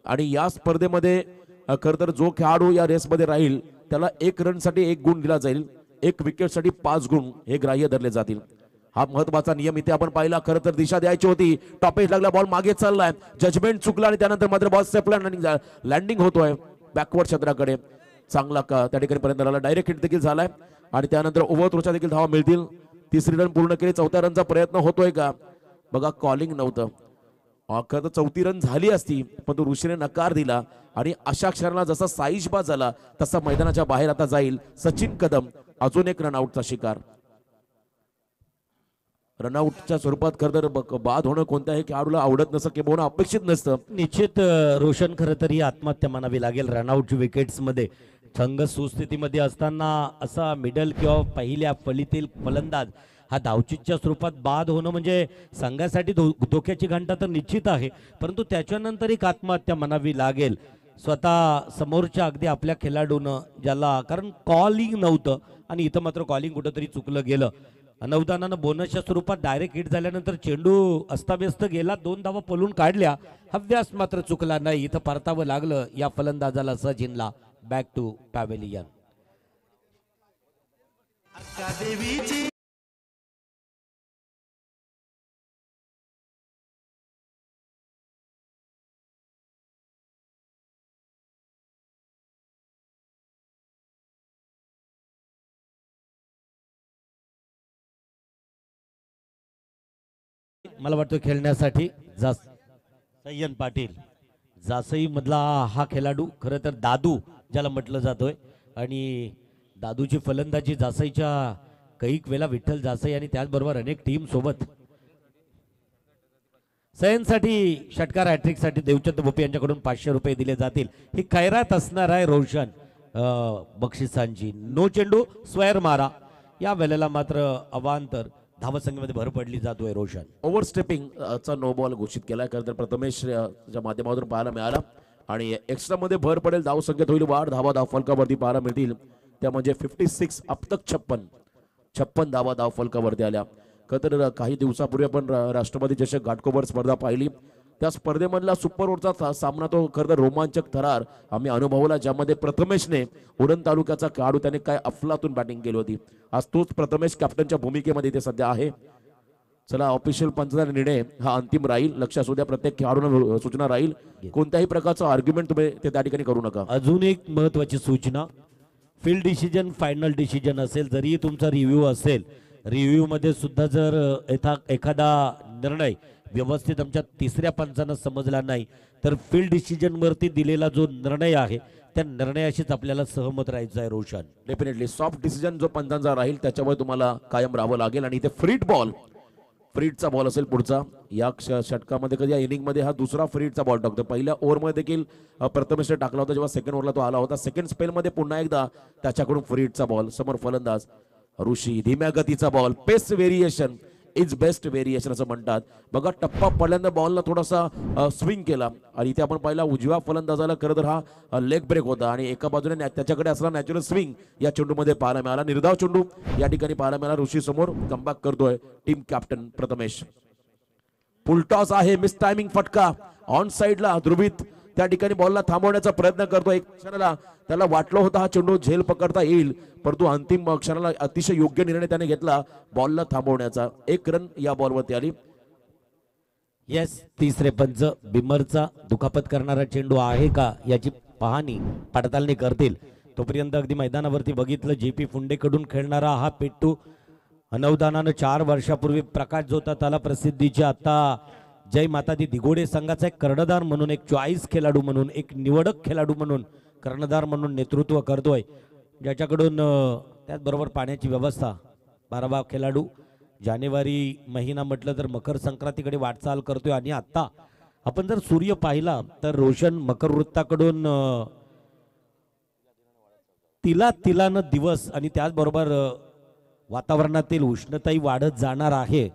आणि या स्पर्धेमध्ये खरं तर जो खेळाडू या रेसमध्ये राहील त्याला 1 रनसाठी 1 गुण दिला जाईल. 1 विकेटसाठी 5 गुण हे ग्राह्य धरले जातील. हा महत्वाचा नियम इथे आपण पाहिला. खरं तर दिशा द्यायची होती. टॉपेज लागला, बॉल मागे चाललाय, जजमेंट चुकला आणि त्यानंतर मात्र बॉल सेफला लँडिंग होतोय बॅकवर्ड क्षेत्राकडे. चांगला त्या ठिकाणी पर्यंत आला. डायरेक्ट हिट देखील झालाय आणि त्यानंतर ओव्हर थ्रोच्या देखील धावा मिळतील. 3री रन पूर्ण केली. 4थ्या रनचा प्रयत्न होतोय का? बघा कॉलिंग नव्हतं. खरं तर 4थी रन झाली असती पण तो ऋषीने नकार दिला आणि अशा क्षणाला जसा साईशबाद झाला तसा मैदानाच्या बाहेर आता जाईल सचिन कदम. अजून एक रनआउटचा शिकार. रनआउटच्या स्वरूपात खरं तर बाद होणं कोणत्याही खेळाडूला आवडत नसतं किंवा होणं अपेक्षित नसतं. निश्चित रोशन खरं तर ही आत्महत्या म्हणावी लागेल. रनआउट विकेट्स मध्ये संघ सुस्थितीमध्ये असताना असा मिडल किंवा पहिल्या फळीतील फलंदाज हा धावचीच्या स्वरूपात बाद होणं म्हणजे संघासाठी धोक्याची घंटा तर निश्चित आहे, परंतु त्याच्यानंतर एक आत्महत्या म्हणावी लागेल. स्वतः समोरच्या अगदी आपल्या खेळाडूनं ज्याला, कारण कॉलिंग नव्हतं आणि इथं मात्र कॉलिंग कुठंतरी चुकलं गेलं. अनवधानानं बोनसच्या स्वरूपात डायरेक्ट हिट झाल्यानंतर चेंडू अस्ताव्यस्त गेला. 2 धावा पळून काढल्या. हव्यास मात्र चुकला नाही. इथं परतावं लागलं या फलंदाजाला सचिनला. Back to pavilion. मला वाटतं खेळण्यासाठी सय्यन पाटील जासई मधला हा खेळाडू खरं तर दादू ज्याला म्हटलं जातोय आणि दादूची फलंदाजी जासईच्या कैक वेळा विठ्ठल जासई आणि त्याचबरोबर अनेक टीम सोबत. सय्यनसाठी षटकार हॅट्रिक साठी देवचंद भोपे यांच्याकडून 500 रुपये दिले जातील. ही खैरात असणार आहे रोशन बक्षिसांची. नो चेंडू स्क्वेअर मारा. या वेळेला मात्र अवांतर धावसंख्येमध्ये भर पडली जातोय. रोशन ओव्हरस्टेपिंग चा नो बॉल घोषित केला. खरं तर प्रथमेशच्या माध्यमातून पाहायला मिळाला आणि एक्स्ट्रा मध्ये भर पडेल. धाव संख्येत होईल वाढ. धावा धाव फलकावरती पाहायला मिळतील त्या म्हणजे 56 अब तक 56 धावा धाव फलकावरती आल्या. खरं तर काही दिवसापूर्वी आपण राष्ट्रपती चषक घाटकोपर स्पर्धा पाहिली. त्या स्पर्धेमधला सुपर ओव्हरचा सामना तो खरं तर रोमांचक थरार आम्ही अनुभवला, ज्यामध्ये प्रथमेशने उडण तालुक्याचा खेळाडू त्याने काय अफलातून बॅटिंग केली होती. आज तोच प्रथमेश कॅप्टनच्या भूमिकेमध्ये इथे सध्या आहे. चला ऑफिशियल पंचाचा निर्णय हा अंतिम राहील. लक्ष असू द्या, प्रत्येक खेळाडूंना सूचना राहील, कोणत्याही प्रकारचं आर्ग्युमेंट तुम्ही त्या ठिकाणी करू नका. अजून एक महत्वाची सूचना, फील्ड डिसिजन फायनल डिसिजन असेल, जरी तुमचा रिव्ह्यू असेल, रिव्ह्यू मध्ये सुद्धा जर एखादा निर्णय व्यवस्थित आमच्या 3ऱ्या पंचांना समजला नाही तर फील्ड डिसिजन वरती दिलेला जो निर्णय आहे त्या निर्णयाशीच आपल्याला सहमत राहायचं आहे. रोशन डेफिनेटली सॉफ्ट डिसिजन जो पंचांचा राहील त्याच्यावर तुम्हाला कायम राहावं लागेल. आणि इथे फ्रीडचा बॉल असेल पुढचा. या षटकामध्ये कधी या इनिंग मध्ये हा दुसरा फ्रीडचा बॉल टाकतो. पहिल्या ओव्हरमध्ये देखील प्रथमेशने टाकला होता जेव्हा सेकंड ओव्हरला तो आला होता. सेकंड स्पेल मध्ये पुन्हा एकदा त्याच्याकडून फ्रीडचा बॉल. समोर फलंदाज ऋषी. धीम्या गतीचा ball. Pace variation is best variation असं म्हणतात. बघा टप्पा पडल्यानंतर बॉलला थोडासा स्विंग केला आणि इथे आपण पाहिला उजव्या फलंदाजाला खरं तर हा लेग ब्रेक होता आणि एका बाजूने त्याच्याकडे असला नॅचरल स्विंग या चेंडूमध्ये पाहायला मिळाला. निर्धाव चेंडू या ठिकाणी पाहायला मिळाला. ऋषी समोर कमबॅक करतोय टीम कॅप्टन प्रथमेश. फुलटॉस आहे. मिस टायमिंग फटका ऑन साइडला. ध्रुवित त्या ठिकाणी बॉलला थांबवण्याचा प्रयत्न करतो. एक क्षणाला त्याला वाटलं होतं हा चेंडू झेल पकडता येईल, परंतु अंतिम क्षणाला अतिशय योग्य निर्णय त्याने घेतला बॉलला थांबवण्याचा. 1 रन या बॉलवरती आली. येस, तिसरे पंच बिमरचा दुखापत करणारा चेंडू आहे का याची पाहणी पडताळणी करतील. तोपर्यंत अगदी मैदानावरती बघितलं JP फुंडेकडून खेळणारा हा पेट्टू अनवधानानं 4 वर्षापूर्वी प्रकाश जोताताला प्रसिद्धीचे आता जय माता दी दिघोडे संघाचा एक कर्णधार म्हणून, एक चॉईस खेळाडू म्हणून, एक निवडक खेळाडू म्हणून, कर्णधार म्हणून नेतृत्व करतोय, ज्याच्याकडून त्याचबरोबर पाण्याची व्यवस्था 12 खेळाडू जानेवारी महिना म्हटलं तर मकर संक्रांतीकडे वाटचाल करतोय. आणि आता आपण जर सूर्य पाहिला तर रोशन मकर वृत्ताकडून तिलानं दिवस आणि त्याचबरोबर वातावरणातील उष्णताही वाढत जाणार आहे.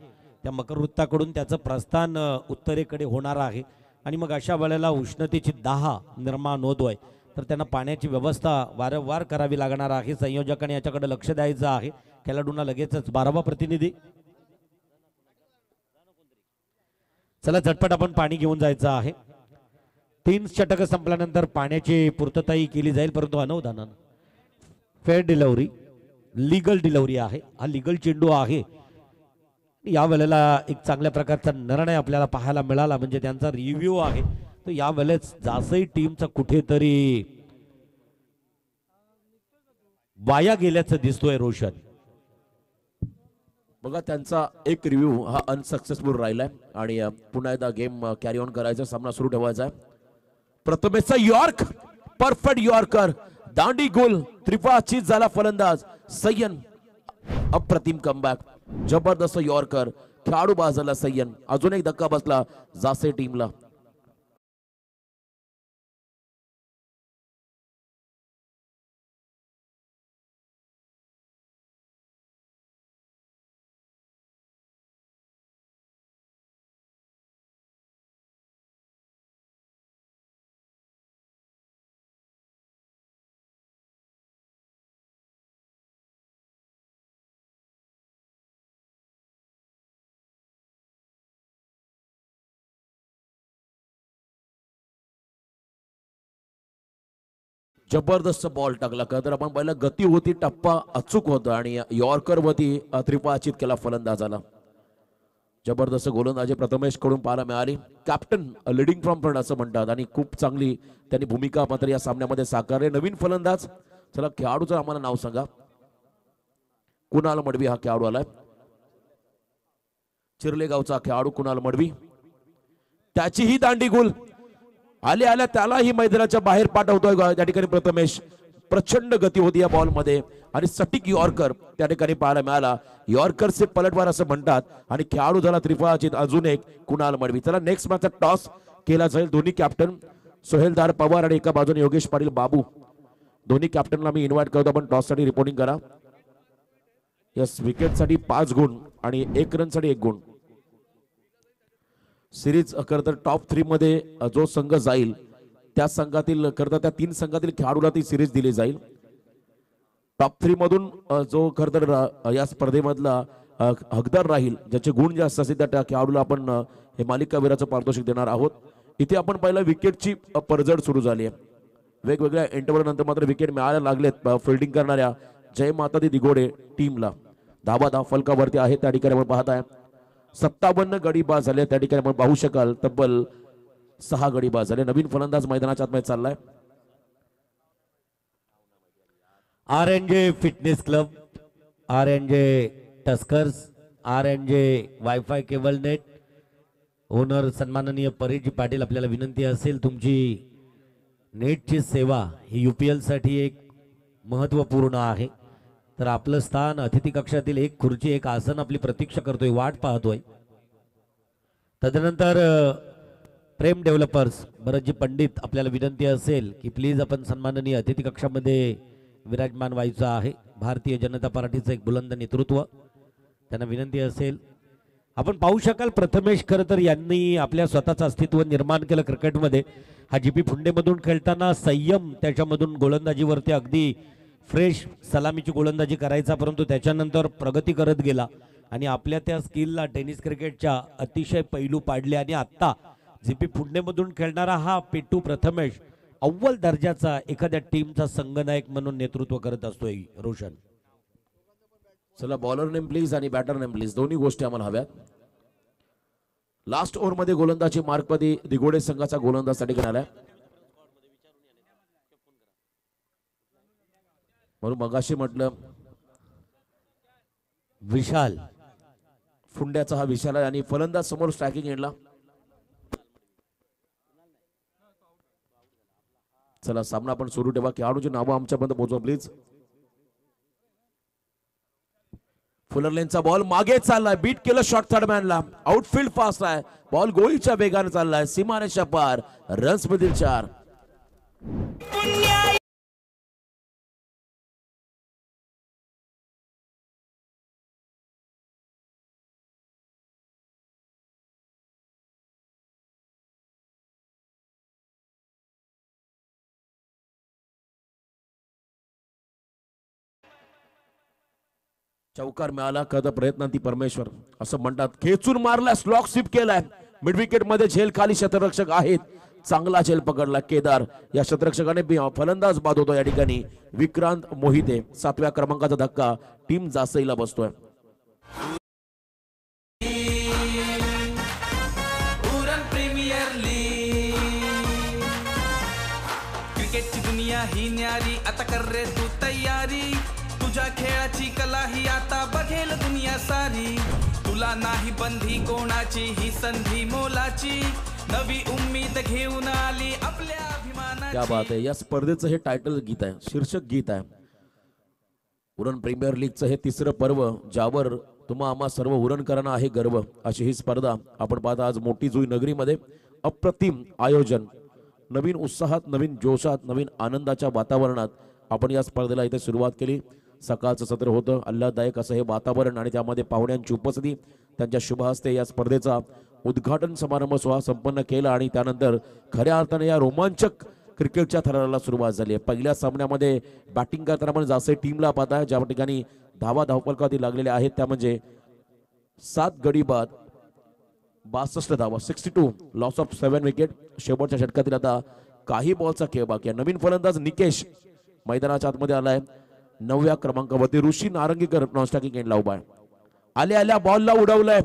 त्या मकर वृत्ताकडून त्याचं प्रस्थान उत्तरेकडे होणार आहे आणि मग अशा वेळेला उष्णतेची दाह निर्माण होतोय, तर त्यांना पाण्याची व्यवस्था वारंवार करावी लागणार आहे. संयोजकांनी याच्याकडे लक्ष द्यायचं आहे. खेळाडूंना लगेचच 12वा प्रतिनिधी, चला झटपट आपण पाणी घेऊन जायचं आहे. 3 षटक संपल्यानंतर पाण्याची पूर्तताही केली जाईल, परंतु अनवधानानं फेअर डिलिव्हरी, लीगल डिलिव्हरी आहे. हा लीगल चेंडू आहे. या वेळेला एक चांगल्या प्रकारचा निर्णय आपल्याला पाहायला मिळाला, म्हणजे त्यांचा रिव्ह्यू आहे. तर या वेळेस जासई टीमचा कुठेतरी वाया गेल्याचं दिसतोय रोशन. बघा त्यांचा एक रिव्ह्यू हा अनसक्सेसफुल राहिलाय आणि पुन्हा एकदा गेम कॅरी ऑन करायचा, सामना सुरू ठेवायचा आहे. प्रथमेशचा यॉर्क, परफेक्ट यॉर्कर, दांडी गोल, त्रिफळाचीत झाला फलंदाज सय्यन. अप्रतिम कमबॅक, जबरदस्त यॉर्कर, खेळाडू बाजूला सय्यन. अजून एक धक्का बसला जासे टीमला. जबरदस्त बॉल टाकला का तर आपण पहिला गती होती, टप्पा अचूक होता आणि यॉर्कर वरती त्रिफळाचीत केला फलंदाजाला. जबरदस्त गोलंदाजी प्रथमेश कडून पाहायला मिळाली. कॅप्टन लिडिंग फ्रॉम फ्रंट असं म्हणतात आणि खूप चांगली त्यांनी भूमिका मात्र या सामन्यामध्ये साकारली. नवीन फलंदाज, चला खेळाडूचं आम्हाला नाव सांगा. कुणाल मडवी हा खेळाडू आलाय. चिरलेगावचा खेळाडू कुणाल मडवी. त्याचीही दांडी गोल, आल्या आल्या त्यालाही मैदानाच्या बाहेर पाठवतोय त्या ठिकाणी प्रथमेश. प्रचंड गती होती या बॉल मध्ये आणि सटीक यॉर्कर त्या ठिकाणी पाहायला मिळाला. यॉर्करचे पलटवार असं म्हणतात आणि खेळाडू झाला त्रिफळाचीत अजून एक कुणाल मडवी. चला नेक्स्ट मॅचचा टॉस केला जाईल. दोन्ही कॅप्टन सोहेलदार पवार आणि एका बाजूने योगेश पाटील बाबू, दोन्ही कॅप्टनला मी इन्व्हाइट करतो. आपण टॉस साठी रिपोर्टिंग करा. यस, विकेट साठी 5 गुण आणि 1 रन साठी 1 गुण. सिरीज करता टॉप 3 मध्ये जो संघ जाईल त्या संघातील करता त्या 3 संघातील खेळाडूला ती सिरीज दिली जाईल. टॉप 3 मधून जो खरतर या स्पर्धेमधला हकदार राहील, ज्याचे गुण जास्त असतील त्या खेळाडूला आपण हे मालिकावीराचं पारितोषिक देणार आहोत. इथे आपण पहिला विकेटची परजड सुरू झाली आहे. वेगवेगळ्या इंटरव्हल नंतर मात्र विकेट मिळायला लागलेत फिल्डिंग करणाऱ्या जय माता दी दिघोडे टीमला. धावा फलकावरती आहे त्या ठिकाणी आपण पाहताय. 57 गडी बाद झाले त्या ठिकाणी आपण पाहू शकाल. तब्बल 6 गडी बाद झाले. नवीन फलंदाज मैदानाच्या आतमध्ये चाललाय. RNJ fitness club, RNJ Tuskers, RNJ wifi cable net owner सन्माननीय परेशजी पाटील, आपल्याला विनंती असेल तुमची नेटची सेवा ही UPL साठी एक महत्त्वपूर्ण आहे. तर आपलं स्थान अतिथी कक्षातील एक खुर्ची एक आसन आपली प्रतीक्षा करतोय, वाट पाहतोय. तदनंतर प्रेम डेव्हलपर्स भरतजी पंडित, आपल्याला विनंती असेल की प्लीज आपण सन्माननीय अतिथी कक्षामध्ये विराजमान व्हायचं आहे. भारतीय जनता पार्टीचं एक बुलंद नेतृत्व, त्यांना विनंती असेल. आपण पाहू शकाल प्रथमेश खरं तर यांनी आपल्या स्वतःचं अस्तित्व निर्माण केलं क्रिकेटमध्ये. हा JP फुंडेमधून खेळताना संयम, त्याच्यामधून गोलंदाजीवरती अगदी फ्रेश सलामीची गोलंदाजी करायचा, परंतु त्याच्यानंतर प्रगती करत गेला आणि आपल्या त्या स्किलला टेनिस क्रिकेटच्या अतिशय पैलू पाडले. आणि आता JP फुंडेमधून खेळणारा हा पेट्टू प्रथमेश अव्वल दर्जाचा एखाद्या टीमचा संघनायक म्हणून नेतृत्व करत असतोय. रोशन, चला बॉलर नेम प्लीज आणि बॅटर नेम प्लीज, दोन्ही गोष्टी आम्हाला हव्यात. लास्ट ओव्हर मध्ये गोलंदाजी मार्कमध्ये दिगोडे संघाचा गोलंदाजसाठी घेणार आहे. म्हणून मगाशी म्हटलं विशाल फुंड्याचा हा विशाल आहे आणि फलंदाज समोर स्ट्रायकिंग एंडला. चला सामना आपण सुरू ठेवा. खेळाडूची नावं आमच्यापर्यंत पोहोचवा प्लीज. फुलरलेनचा बॉल मागे चाललाय, बीट केलं शॉर्ट थर्ड मॅनला. आउटफील्ड फास्ट आहे, बॉल गोळीच्या वेगाने चाललाय, सीमारेषा पार, रन्स मधील 4. चौकार मिळाला कदा प्रयत्नांती परमेश्वर असं म्हणतात. खेचून मारला, स्लॉक स्वीप केलाय. मिड विकेट मध्ये झेल खाली क्षेत्ररक्षक आहेत, चांगला झेल पकडला केदार. या क्षेत्ररक्षकाने फलंदाज बाद होतो या ठिकाणी विक्रांत मोहिते. 7व्या क्रमांकाचा धक्का टीम जासईला बसतोय. उरण प्रीमियर लीग क्रिकेटची दुनिया ही न्यारी, आता कर रे तू तयारी. तुझ्या खेळाची कला ही आता बघेल दुनिया सारी. तुला नाही बंधी कोणाची, ही संधी मोलाची. नवी उम्मीद घेऊन आली आपल्या अभिमानाची. क्या बात आहे. या स्पर्धेचं हे टायटल गीत आहे, शीर्षक गीत आहे. उरण प्रीमियर लीगचं हे 3रं पर्व, ज्यावर तुम्हा आम्हा सर्व उरणकरांना आहे गर्व. अशी ही स्पर्धा आपण पाहता आज मोठी जुई नगरीमध्ये. अप्रतिम आयोजन, नवीन उत्साहात, नवीन जोशात, नवीन आनंदाच्या वातावरणात आपण या स्पर्धेला इथे सुरुवात केली. सकाळचं सत्र होतं, आल्हाददायक असं हे वातावरण आणि त्यामध्ये पाहुण्यांची उपस्थिती. त्यांच्या शुभ हस्ते या स्पर्धेचा उद्घाटन समारंभ सोहळा संपन्न केला आणि त्यानंतर खऱ्या अर्थाने या रोमांचक क्रिकेटच्या थराला सुरुवात झाली आहे. पहिल्या सामन्यामध्ये बॅटिंग करताना आपण जासे टीमला पाहताय, ज्या ठिकाणी धावफलकावरती लागलेल्या आहेत त्या म्हणजे 7 गडी बाद 62 धावा, 62, लॉस ऑफ 7 विकेट. शेवटच्या षटकातील आता काही बॉलचा खेळ बाकी आहे. नवीन फलंदाज निकेश मैदानाच्या आतमध्ये आलाय. 9व्या क्रमांकावरती ऋषी नारंगीकर नॉन स्ट्रायकिंग एंडला उभा आहे. आल्या बॉलला उडवलंय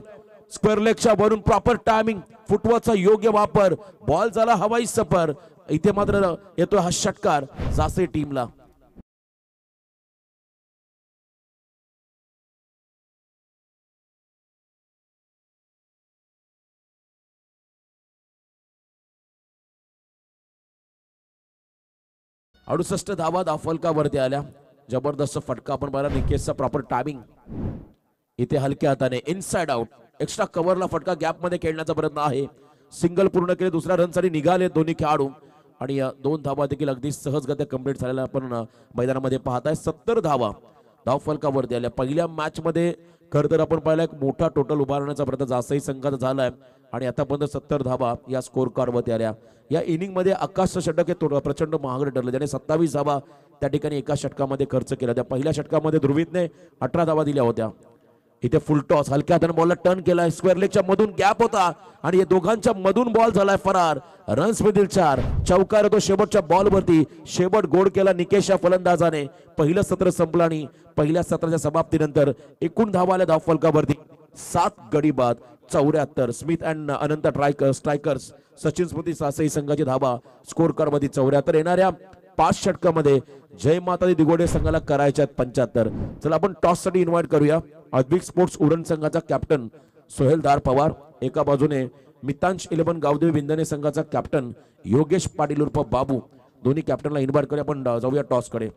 स्क्वेअर लेगच्या वरून. प्रॉपर टायमिंग, फुटवर्कचा योग्य वापर, बॉल झाला हवाई सफर. इथे मात्र येतोय हा षटकार जासे टीमला. अडुसष्ट धावा धावफलकावरती आल्या. जबरदस्त फटका आपण पाहिला निकेशचा. प्रॉपर टायमिंग, इथे हलक्या हाताने इनसाइड आउट, एक्स्ट्रा कव्हरला फटका, गॅप मध्ये खेळण्याचा प्रयत्न आहे. सिंगल पूर्ण केले, दुसऱ्या रनसाठी निघाले दोन्ही खेळाडू आणि 2 धावा देखील अगदी सहजगत्या कंप्लीट झालेल्या आपण मैदानामध्ये पाहताय. 70 धावा धावफलकावरती आल्या. पहिल्या मॅच मध्ये खरं तर आपण पाहिला एक मोठा टोटल उभारण्याचा प्रयत्न जासई संघाचा झालाय आणि आतापर्यंत 70 धावा या स्कोर कार्डवरती आल्या. या इनिंग मध्ये आकाश षटक हे प्रचंड महागडे ठरले, ज्याने 27 धावा त्या ठिकाणी एका षटकामध्ये खर्च केला. त्या पहिल्या षटकामध्ये ध्रुवीतने 18 धावा दिल्या होत्या. इथे फुल टॉस, हलक्या हाताने बॉलला टर्न केलाय. स्क्वेअर लेगच्या मधून गॅप होता आणि या दोघांच्या मधून बॉल झालाय फरार. रन्स मधील 4. चौकार होतो शेवटच्या बॉलवरती. शेवट गोड केला निकेश या फलंदाजाने. पहिलं सत्र संपलं आणि पहिल्या सत्राच्या समाप्तीनंतर एकूण धावा आल्या धावफलकावरती 7 गडी बाद 74. Smith and Anant strikers, Sachin Smruti Sasai संघाची धावा स्कोर कार्ड मध्ये 74. येणाऱ्या 5 षटकामध्ये जय माता दी दिगोडे संघाला करायच्या 75. चला आपण टॉस साठी इन्व्हाइट करूया अद्विक स्पोर्ट्स उरण संघाचा कॅप्टन सोहेलदार पवार, एका बाजूने मितांश 11 गावदेवी विंदने संघाचा कॅप्टन योगेश पाटील उर्फ बाबू. दोन्ही कॅप्टनला इन्व्हाइट करूया. आपण जाऊया टॉस कडे.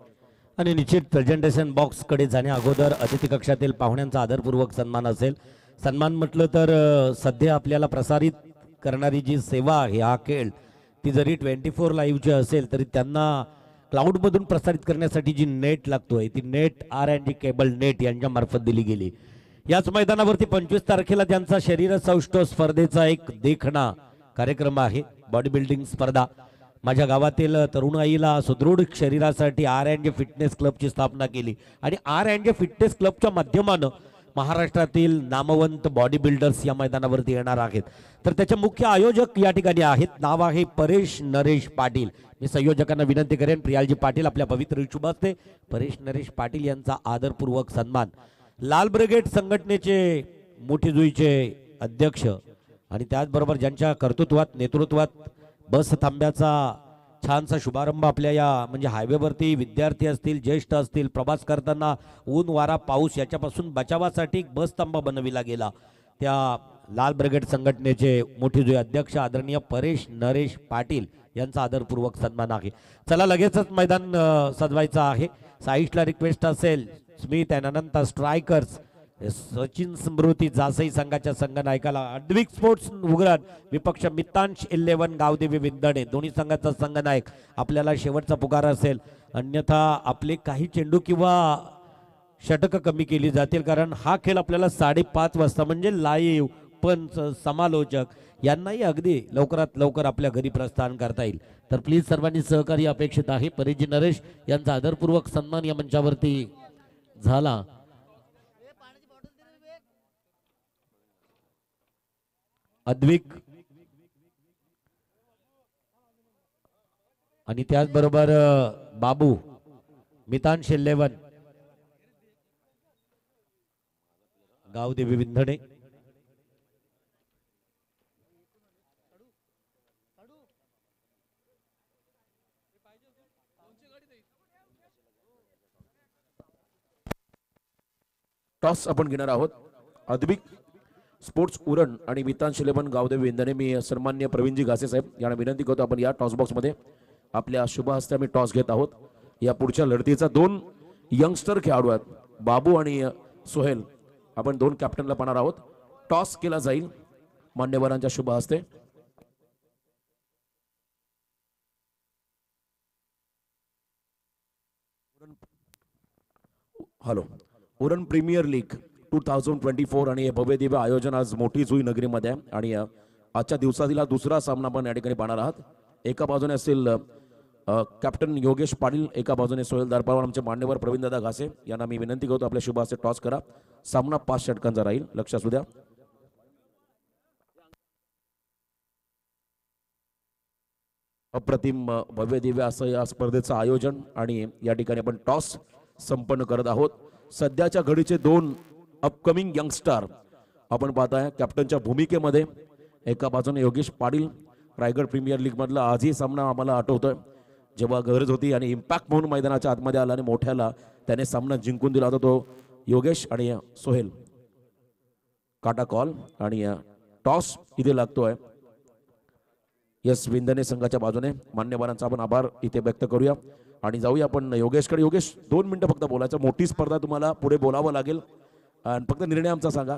आणि निश्चित प्रेझेंटेशन बॉक्स कडे जाण्या अगोदर अतिथी कक्षातील पाहुण्यांचा आदरपूर्वक सन्मान असेल. सन्मान म्हटलं तर सध्या आपल्याला प्रसारित करणारी जी सेवा आहे हा खेळ, ती जरी 24 लाईव्हची असेल तरी त्यांना क्लाउडमधून प्रसारित करण्यासाठी जी नेट लागतोय ती नेट R&G केबल नेट यांच्या मार्फत दिली गेली. याच मैदानावरती 25 तारखेला त्यांचा शरीर सौष्ठव स्पर्धेचा एक देखणा कार्यक्रम आहे, बॉडी बिल्डिंग स्पर्धा. माझ्या गावातील तरुणाईला सुदृढ शरीरासाठी R&G फिटनेस क्लबची स्थापना केली आणि R&G फिटनेस क्लबच्या माध्यमानं महाराष्ट्रातील नामवंत बॉडी बिल्डर्स या मैदानावरती येणार आहेत. तर त्याचे मुख्य आयोजक या ठिकाणी आहेत. नाव आहे परेश नरेश पाटील. मी संयोजकांना विनंती करेन, प्रियालजी पाटील आपल्या पवित्र शुभ हस्ते परेश नरेश पाटील यांचा आदरपूर्वक सन्मान. लाल ब्रिगेड संघटनेचे मोठी जुईचे अध्यक्ष आणि त्याचबरोबर ज्यांच्या कर्तृत्वात नेतृत्वात बस थांब्याचा छानसा शुभारंभ आपल्या या म्हणजे हायवेवरती विद्यार्थी असतील, ज्येष्ठ असतील, प्रवास करताना ऊन वारा पाऊस याच्यापासून बचावासाठी बस थांबा बनविला गेला. त्या लाल ब्रिगेड संघटनेचे मोठे जे अध्यक्ष आदरणीय परेश नरेश पाटील यांचा आदरपूर्वक सन्मान आहे. चला लगेचच मैदान सजवायचं आहे. साईशला रिक्वेस्ट असेल Smith and Anant strikers Sachin Smruti Jasai संघाच्या संघनायकाला अद्विक स्पोर्ट्स उग्रन विपक्ष मितांश 11 गावदेवी विंदणे दोन्ही संघाचा संघनायक आपल्याला शेवटचा पुकार असेल, अन्यथा आपले काही चेंडू किंवा षटक कमी केली जातील, कारण हा खेळ आपल्याला 5:30 वाजता म्हणजे लाईव्ह पंच समालोचक यांनाही अगदी लवकरात लवकर आपल्या घरी प्रस्थान करता येईल. तर प्लीज सर्वांनी सहकार्य अपेक्षित आहे. परेजी नरेश यांचा आदरपूर्वक सन्मान या मंचावरती झाला. अद्विक आणि त्याचबरोबर बाबू मितांश 11 गावदेवी विंधणे. टॉस आपण घेणार आहोत. अद्विक स्पोर्ट्स उरण आणि मितांश 11 गावदेवी विंधणे. मी सन्मान्य प्रवीणजी घासे साहेब यांना विनंती करतो, आपण या टॉस बॉक्समध्ये आपल्या शुभ हस्ते आम्ही टॉस घेत आहोत. या पुढच्या लढतीचा 2 यंगस्टर खेळाडू आहेत, बाबू आणि सोहेल. आपण 2 कॅप्टनला पाहणार आहोत. टॉस केला जाईल मान्यवरांच्या शुभ हस्ते. हॅलो. उरण प्रीमियर लीग 2024 आणि हे भव्य दिव्य आयोजन आज मोठी जुई नगरीमध्ये आहे. आणि आजच्या दिवसातील दुसरा सामना आपण या ठिकाणी पाहणार आहात. एका बाजूने असेल कॅप्टन योगेश पाटील, एका बाजूने सोहेल दरबार. आमचे मान्यवर प्रवीणदादा घासे यांना मी विनंती करतो आपल्या शुभ हस्ते टॉस करा. सामना 5 षटकांचा राहील, लक्ष असू द्या. अप्रतिम भव्य दिव्य असं या स्पर्धेचं आयोजन आणि या ठिकाणी आपण टॉस संपन्न करत आहोत. सध्याच्या घडीचे 2 अपकमिंग यंगस्टर आपण पाहताय कॅप्टनच्या भूमिकेमध्ये. एका बाजूने योगेश पाटील, रायगड प्रीमियर लीग मधला आजही सामना आम्हाला आठवतोय, जेव्हा गरज होती आणि इम्पॅक्ट म्हणून मैदानाच्या आतमध्ये आला आणि मोठ्याला त्याने सामना जिंकून दिला होता तो योगेश. आणि सोहेल काटा कॉल आणि टॉस इथे लागतोय. यस, विंधने संघाच्या बाजूने. मान्यवरांचा आपण आभार इथे व्यक्त करूया आणि जाऊया आपण योगेशकडे. योगेश 2 मिनिटं फक्त बोलायचं. मोठी स्पर्धा, तुम्हाला पुढे बोलावं लागेल आणि फक्त निर्णय आमचा सांगा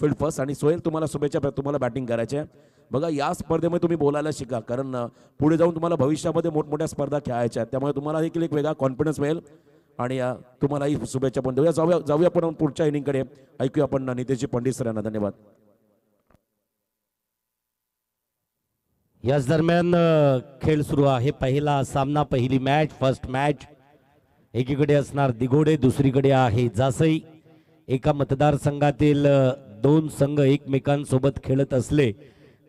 फील्ड फर्स्ट. आणि सोहेल तुम्हाला शुभेच्छा, तुम्हाला बॅटिंग करायची आहे. बघा या स्पर्धेमध्ये तुम्ही बोलायला शिका, कारण पुढे जाऊन तुम्हाला भविष्यामध्ये मोठमोठ्या स्पर्धा खेळायच्या आहेत, त्यामुळे तुम्हाला देखील एक वेगळा कॉन्फिडन्स मिळेल आणि तुम्हालाही शुभेच्छा पण देऊया. जाऊया आपण पुढच्या इनिंगकडे. ऐकूया आपण नितेशजी पंडित सर यांना. धन्यवाद. याच दरम्यान खेळ सुरू आहे. पहिला सामना, पहिली मॅच, फर्स्ट मॅच. एकीकडे असणार दिघोडे, दुसरीकडे आहे जासई. एका मतदारसंघातील 2 संघ एकमेकांसोबत खेळत असले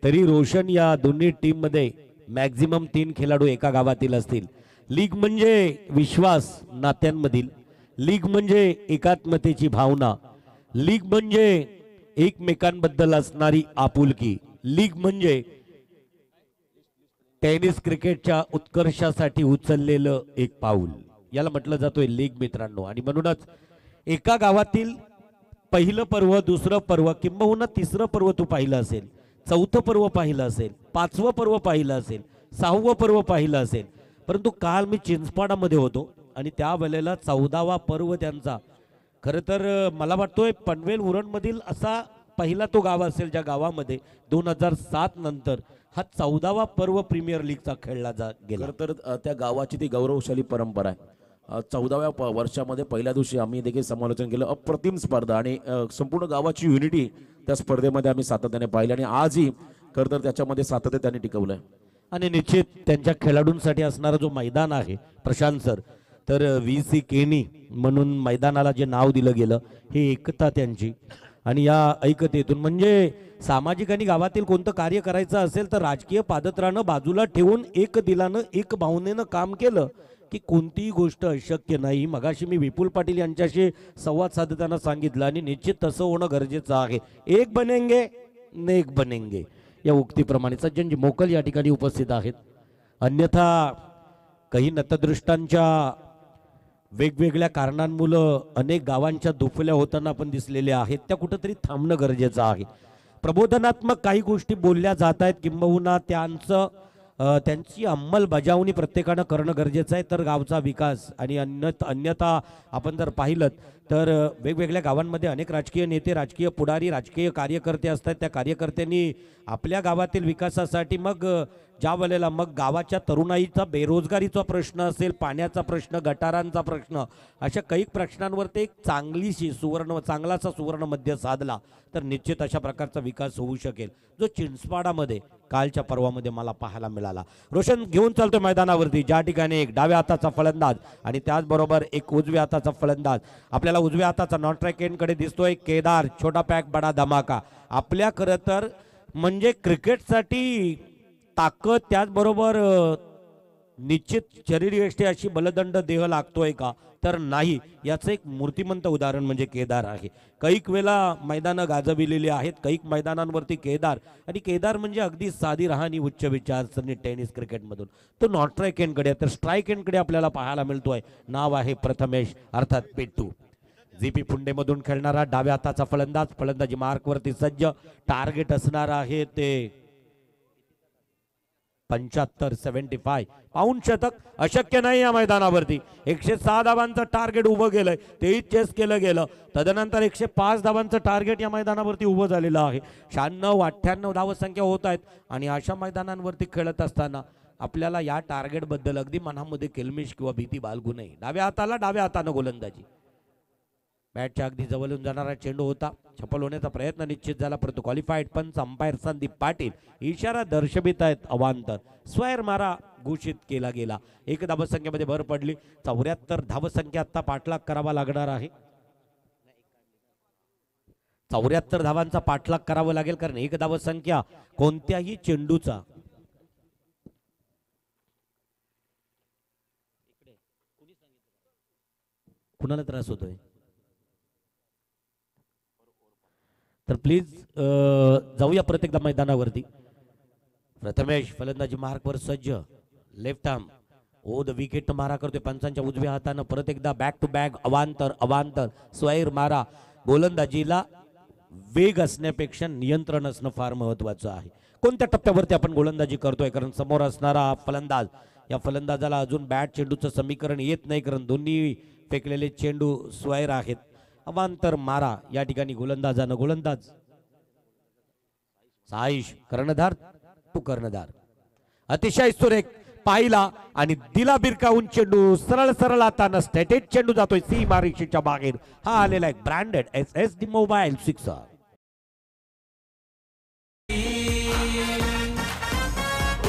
तरी रोशन या दोन्ही टीम मध्ये मॅक्झिमम 3 खेळाडू एका गावातील असतील. लीग म्हणजे विश्वास नात्यांमधील, लीग म्हणजे एकात्मतेची भावना, लीग म्हणजे एकमेकांबद्दल असणारी आपुलकी, लीग म्हणजे टेनिस क्रिकेटच्या उत्कर्षासाठी उचललेलं एक पाऊल. याला म्हटलं जातोय लीग मित्रांनो. आणि म्हणूनच एका गावातील पहिलं पर्व, दुसरं पर्व, किंबहुना तिसरं पर्व तू पाहिलं असेल, 4थं पर्व पाहिलं असेल, 5वं पर्व पाहिलं असेल, 6वं पर्व पाहिलं असेल. परंतु काल मी चिंचपाडामध्ये होतो आणि त्यावेळेला 14वा पर्व त्यांचा, खरं तर मला वाटतोय पनवेल उरणमधील असा पहिला तो गाव असेल ज्या गावामध्ये 2007 नंतर हा 14वा पर्व प्रीमियर लीगचा खेळला गेला. तर त्या गावाची ती गौरवशाली परंपरा आहे. 14व्या वर्षामध्ये पहिल्या दिवशी आम्ही देखील समालोचन केलं. अप्रतिम स्पर्धा आणि संपूर्ण गावाची युनिटी त्या स्पर्धेमध्ये आम्ही सातत्याने पाहिली आणि आजही खरं तर त्याच्यामध्ये सातत्य त्यांनी टिकवलंय. आणि निश्चित त्यांच्या खेळाडूंसाठी असणारा जो मैदान आहे प्रशांत सर, तर VC केनी म्हणून मैदानाला जे नाव दिलं गेलं, हे एकता त्यांची. आणि या ऐकतेतून म्हणजे सामाजिक आणि गावातील कोणतं कार्य करायचं असेल तर राजकीय पादत्रानं बाजूला ठेवून एक दिलानं एक भावनेनं काम केलं की कोणतीही गोष्ट अशक्य नाही. मगाशी मी विपुल पाटील यांच्याशी संवाद साधताना सांगितलं आणि निश्चित तसं होणं गरजेचं आहे. एक बनेंगे नेक बनेंगे. या उक्तीप्रमाणे सज्जनजी मोकल या ठिकाणी उपस्थित आहेत. अन्यथा काही नतदृष्टांच्या वेगवेगळ्या कारणांमुळे अनेक गावांच्या दुफल्या होताना आपण दिसलेले आहेत, त्या कुठंतरी थांबणं गरजेचं आहे. प्रबोधनात्मक काही गोष्टी बोलल्या जात आहेत, किंबहुना त्यांची अंमलबजावणी प्रत्येकानं करणं गरजेचं आहे, तर गावचा विकास. आणि अन्यथा आपण जर पाहिलं तर वेगवेगळ्या गावांमध्ये अनेक राजकीय नेते, राजकीय पुढारी, राजकीय कार्यकर्ते असतात. त्या कार्यकर्त्यांनी आपल्या गावातील विकासासाठी मग ज्या वेळेला मग गावाच्या तरुणाईचा बेरोजगारीचा प्रश्न असेल, पाण्याचा प्रश्न, गटारांचा प्रश्न, अशा काही प्रश्नांवर ते एक चांगलासा सुवर्ण मध्य साधला तर निश्चित अशा प्रकारचा विकास होऊ शकेल, जो चिंचपाडामध्ये कालच्या पर्वामध्ये मला पाहायला मिळाला. रोशन घेऊन चालतोय मैदानावरती, ज्या ठिकाणी एक डाव्या हाताचा फलंदाज आणि त्याचबरोबर एक उजव्या हाताचा फलंदाज. आपल्याला उजव्या हाताचा नॉन ट्रॅक एंडकडे दिसतोय केदार, छोटा पॅक बडा धमाका. आपल्या खरं तर म्हणजे क्रिकेटसाठी ताकद, त्याचबरोबर निश्चित शरीरयष्टी अशी बलदंड देह लागतोय का, तर नाही. याचं एक मूर्तिमंत उदाहरण म्हणजे केदार आहे. कैक वेळा मैदानं गाजविलेली आहेत, कैक मैदानांवरती केदार म्हणजे अगदी साधी राहणी, उच्च विचारसरणी टेनिस क्रिकेटमधून तो नॉन स्ट्राईक एंडकडे, तर स्ट्राईक एंडकडे आपल्याला पाहायला मिळतोय. नाव आहे प्रथमेश अर्थात पेट्टू. जीपी पुंडेमधून खेळणारा डाव्या हाताचा फलंदाज, फलंदाजी मार्कवरती सज्ज. टार्गेट असणार आहे ते 75-75 पाऊंड शतक. अशक्य नाही या मैदानावरती. 106 धावांचं टार्गेट उभं केलंय, तेही चेस केलं गेलं. तदनंतर 105 धावांचं टार्गेट या मैदानावरती उभं झालेलं आहे. 96-98 धावसंख्या होत आहेत. आणि अशा मैदानांवरती खेळत असताना आपल्याला या टार्गेटबद्दल अगदी मनामध्ये किलमिश किंवा भीती बाळगू नये. डाव्या हातानं गोलंदाजी. बॅटच्या अगदी जवळून जाणारा चेंडू होता, छपल होण्याचा प्रयत्न निश्चित झाला, परंतु क्वालिफाईड पंच अंपायर संदीप पाटील इशारा दर्शवित आहेत अवांतर. स्वैर मारा घोषित केला गेला. एक धावसंख्येमध्ये भर पडली. 74 धावसंख्या आता पाठलाग करावा लागणार आहे. 74 धावांचा पाठलाग करावा लागेल, कारण एक धावसंख्या कोणत्याही चेंडूचा कुणाला त्रास होतोय तर प्लीज जाऊया प्रत्येकदा मैदानावरती. प्रथमेश फलंदाजी मार्कवर सज्ज. लेफ्ट आर्म द विकेट मारा करतोय पंचांच्या उजव्या हातानं. परत एकदा बॅक टू बॅक अवांतर स्वैर मारा. गोलंदाजीला वेग असण्यापेक्षा नियंत्रण असणं फार महत्वाचं आहे. कोणत्या टप्प्यावरती आपण गोलंदाजी करतोय, कारण समोर असणारा फलंदाज, या फलंदाजाला अजून बॅट चेंडूचं समीकरण येत नाही, कारण दोन्ही फेकलेले चेंडू स्वैर आहेत. अवांतर मारा या ठिकाणी गोलंदाज साईश कर्णधार टू कर्णधार. अतिशय सुरेख पाहिला आणि दिला बिरकावून चेंडू सरळ हातानं स्टेटेड चेंडू जातोय सीमारेषेच्या बाहेर. हा आलेला एक branded SSD mobile sixer.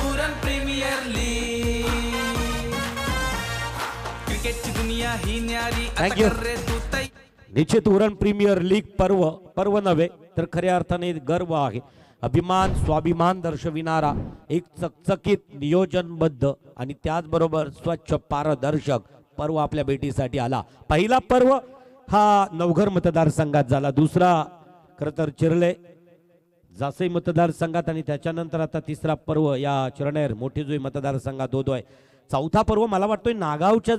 Uran premier league, क्रिकेटची दुनिया ही न्यारी. Thank you. निश्चित उरण प्रीमियर लीग पर्व नव्हे तर खऱ्या अर्थाने गर्व आहे. अभिमान स्वाभिमान दर्शविणारा एक चकचकीत नियोजनबद्ध आणि त्याचबरोबर स्वच्छ पारदर्शक पर्व आपल्या भेटीसाठी आला. पहिला पर्व हा नवघर मतदारसंघात झाला, दुसरा खरं तर चिरले जासई मतदारसंघात आणि त्याच्यानंतर आता तिसरा पर्व या चिरनेर मोठी जुई मतदारसंघात होतोय. चौथा पर्व मला वाटतोय नागावच्या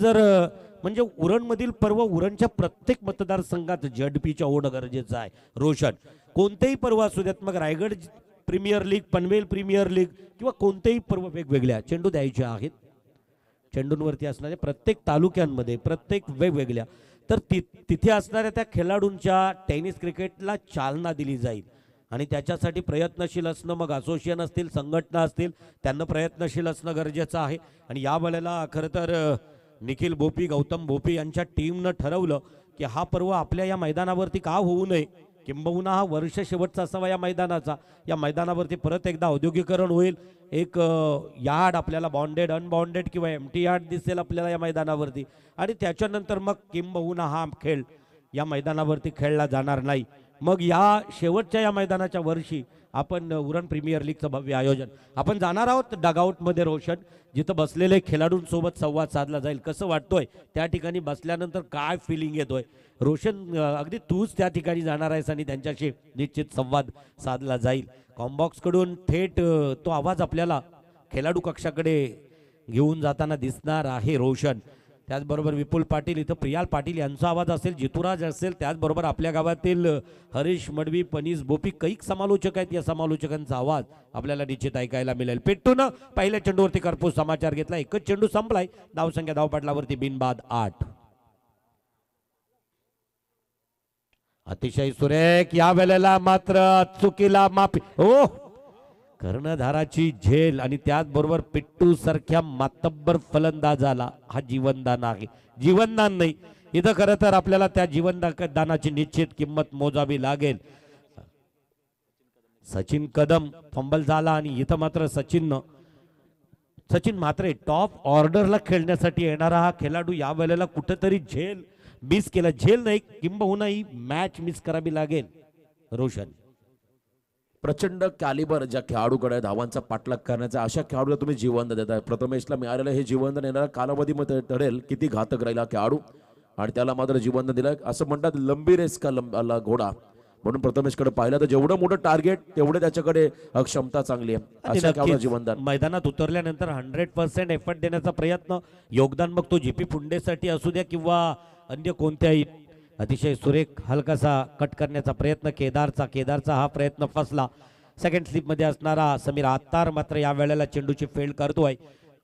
म्हणजे उरणमधील पर्व उरणच्या प्रत्येक मतदारसंघात झडपीच्या होणं गरजेचं आहे. रोशन कोणतेही पर्व असू द्यात, मग Raigad premier league, Panvel premier league किंवा कोणतेही पर्व वेगवेगळ्या चेंडू द्यायचे आहेत. चेंडूंवरती असणाऱ्या प्रत्येक तालुक्यांमध्ये प्रत्येक वेगवेगळ्या तर तिथे असणाऱ्या त्या खेळाडूंच्या टेनिस क्रिकेटला चालना दिली जाईल आणि त्याच्यासाठी प्रयत्नशील असणं, मग असोसिएशन असतील, संघटना असतील, त्यांना प्रयत्नशील असणं गरजेचं आहे. आणि या वेळेला खरं तर निखिल भोपी, गौतम भोपी यांच्या टीमनं ठरवलं की हा पर्व आपल्या या मैदानावरती का होऊ नये, किंबहुना हा वर्ष शेवटचा असावा या मैदानाचा. या मैदानावरती परत एकदा औद्योगिकरण होईल, एक यार्ड आपल्याला बॉन्डेड अनबॉन्डेड किंवा एम्प्टी यार्ड दिसेल आपल्याला या मैदानावरती. आणि त्याच्यानंतर मग किंबहुना हा खेळ या मैदानावरती खेळला जाणार नाही. मग या शेवटच्या या मैदानाच्या वर्षी आपण उरण प्रीमियर लीगचं भव्य आयोजन आपण जाणार आहोत डगआउटमध्ये. रोशन जिथं बसलेले खेळाडूंसोबत संवाद साधला जाईल. कसं वाटतोय त्या ठिकाणी बसल्यानंतर, काय फिलिंग येतोय, रोशन अगदी तूच त्या ठिकाणी जाणार आहेस आणि त्यांच्याशी निश्चित संवाद साधला जाईल. कॉम्बॉक्स कडून थेट तो आवाज आपल्याला खेळाडू कक्षाकडे घेऊन जाताना दिसणार आहे रोशन. त्याचबरोबर विपुल पाटील, इथं प्रियाल पाटील यांचा आवाज असेल, जितुराज असेल, त्याचबरोबर आपल्या गावातील हरीश मडवी, पनीस बोपी, कैक समालोचक आहेत. या समालोचकांचा आवाज आपल्याला निश्चित ऐकायला मिळेल. पेट्टून पहिल्या चेंडूवरती करपूस समाचार घेतला. एकच चेंडू संपलाय. धावसंख्या धावपटलावरती बिनबाद 8. अतिशय सुरेख. या वेळेला मात्र चुकीला माफी. ओ कर्णधाराची झेल आणि त्याचबरोबर पिट्टू सारख्या मातब्बर फलंदाजाला हा जीवनदान आहे. जीवनदान नाही, इथं खरं तर आपल्याला त्या जीवनदानाची निश्चित किंमत मोजावी लागेल. सचिन कदम फंबल झाला आणि इथं मात्र सचिन म्हात्रे टॉप ऑर्डरला खेळण्यासाठी येणारा हा खेळाडू या वेळेला कुठेतरी झेल मिस केला. झेल नाही, किंबहुना ही मॅच मिस करावी लागेल. रोशन प्रचंड कॅलिबर ज्या खेळाडूकडे धावांचा पाठलाग करण्याचा, अशा खेळाडूला तुम्ही जीवनदान देताय. प्रथमेशला मिळालेलं हे जीवनदान येणाऱ्या कालावधीमध्ये ठरेल किती घातक राहिला खेळाडू, आणि त्याला मात्र जीवनदान दिलं. असं म्हणतात लंबी रेस का घोडा, म्हणून प्रथमेशकडे पाहिलं तर जेवढं मोठं टार्गेट तेवढे त्याच्याकडे क्षमता चांगली आहे. अशा खेळाडूला जीवनदान. मैदानात उतरल्यानंतर 100% एफर्ट देण्याचा प्रयत्न, योगदान, मग तो जीपी पुंडेसाठी असू द्या किंवा अन्य कोणत्याही. अतिशय सुरेख हलकासा कट करण्याचा प्रयत्न केदारचा हा प्रयत्न फसला. सेकंड स्लिपमध्ये असणारा समीर आत्तार मात्र या वेळेला चेंडूची फेल्ड करतोय.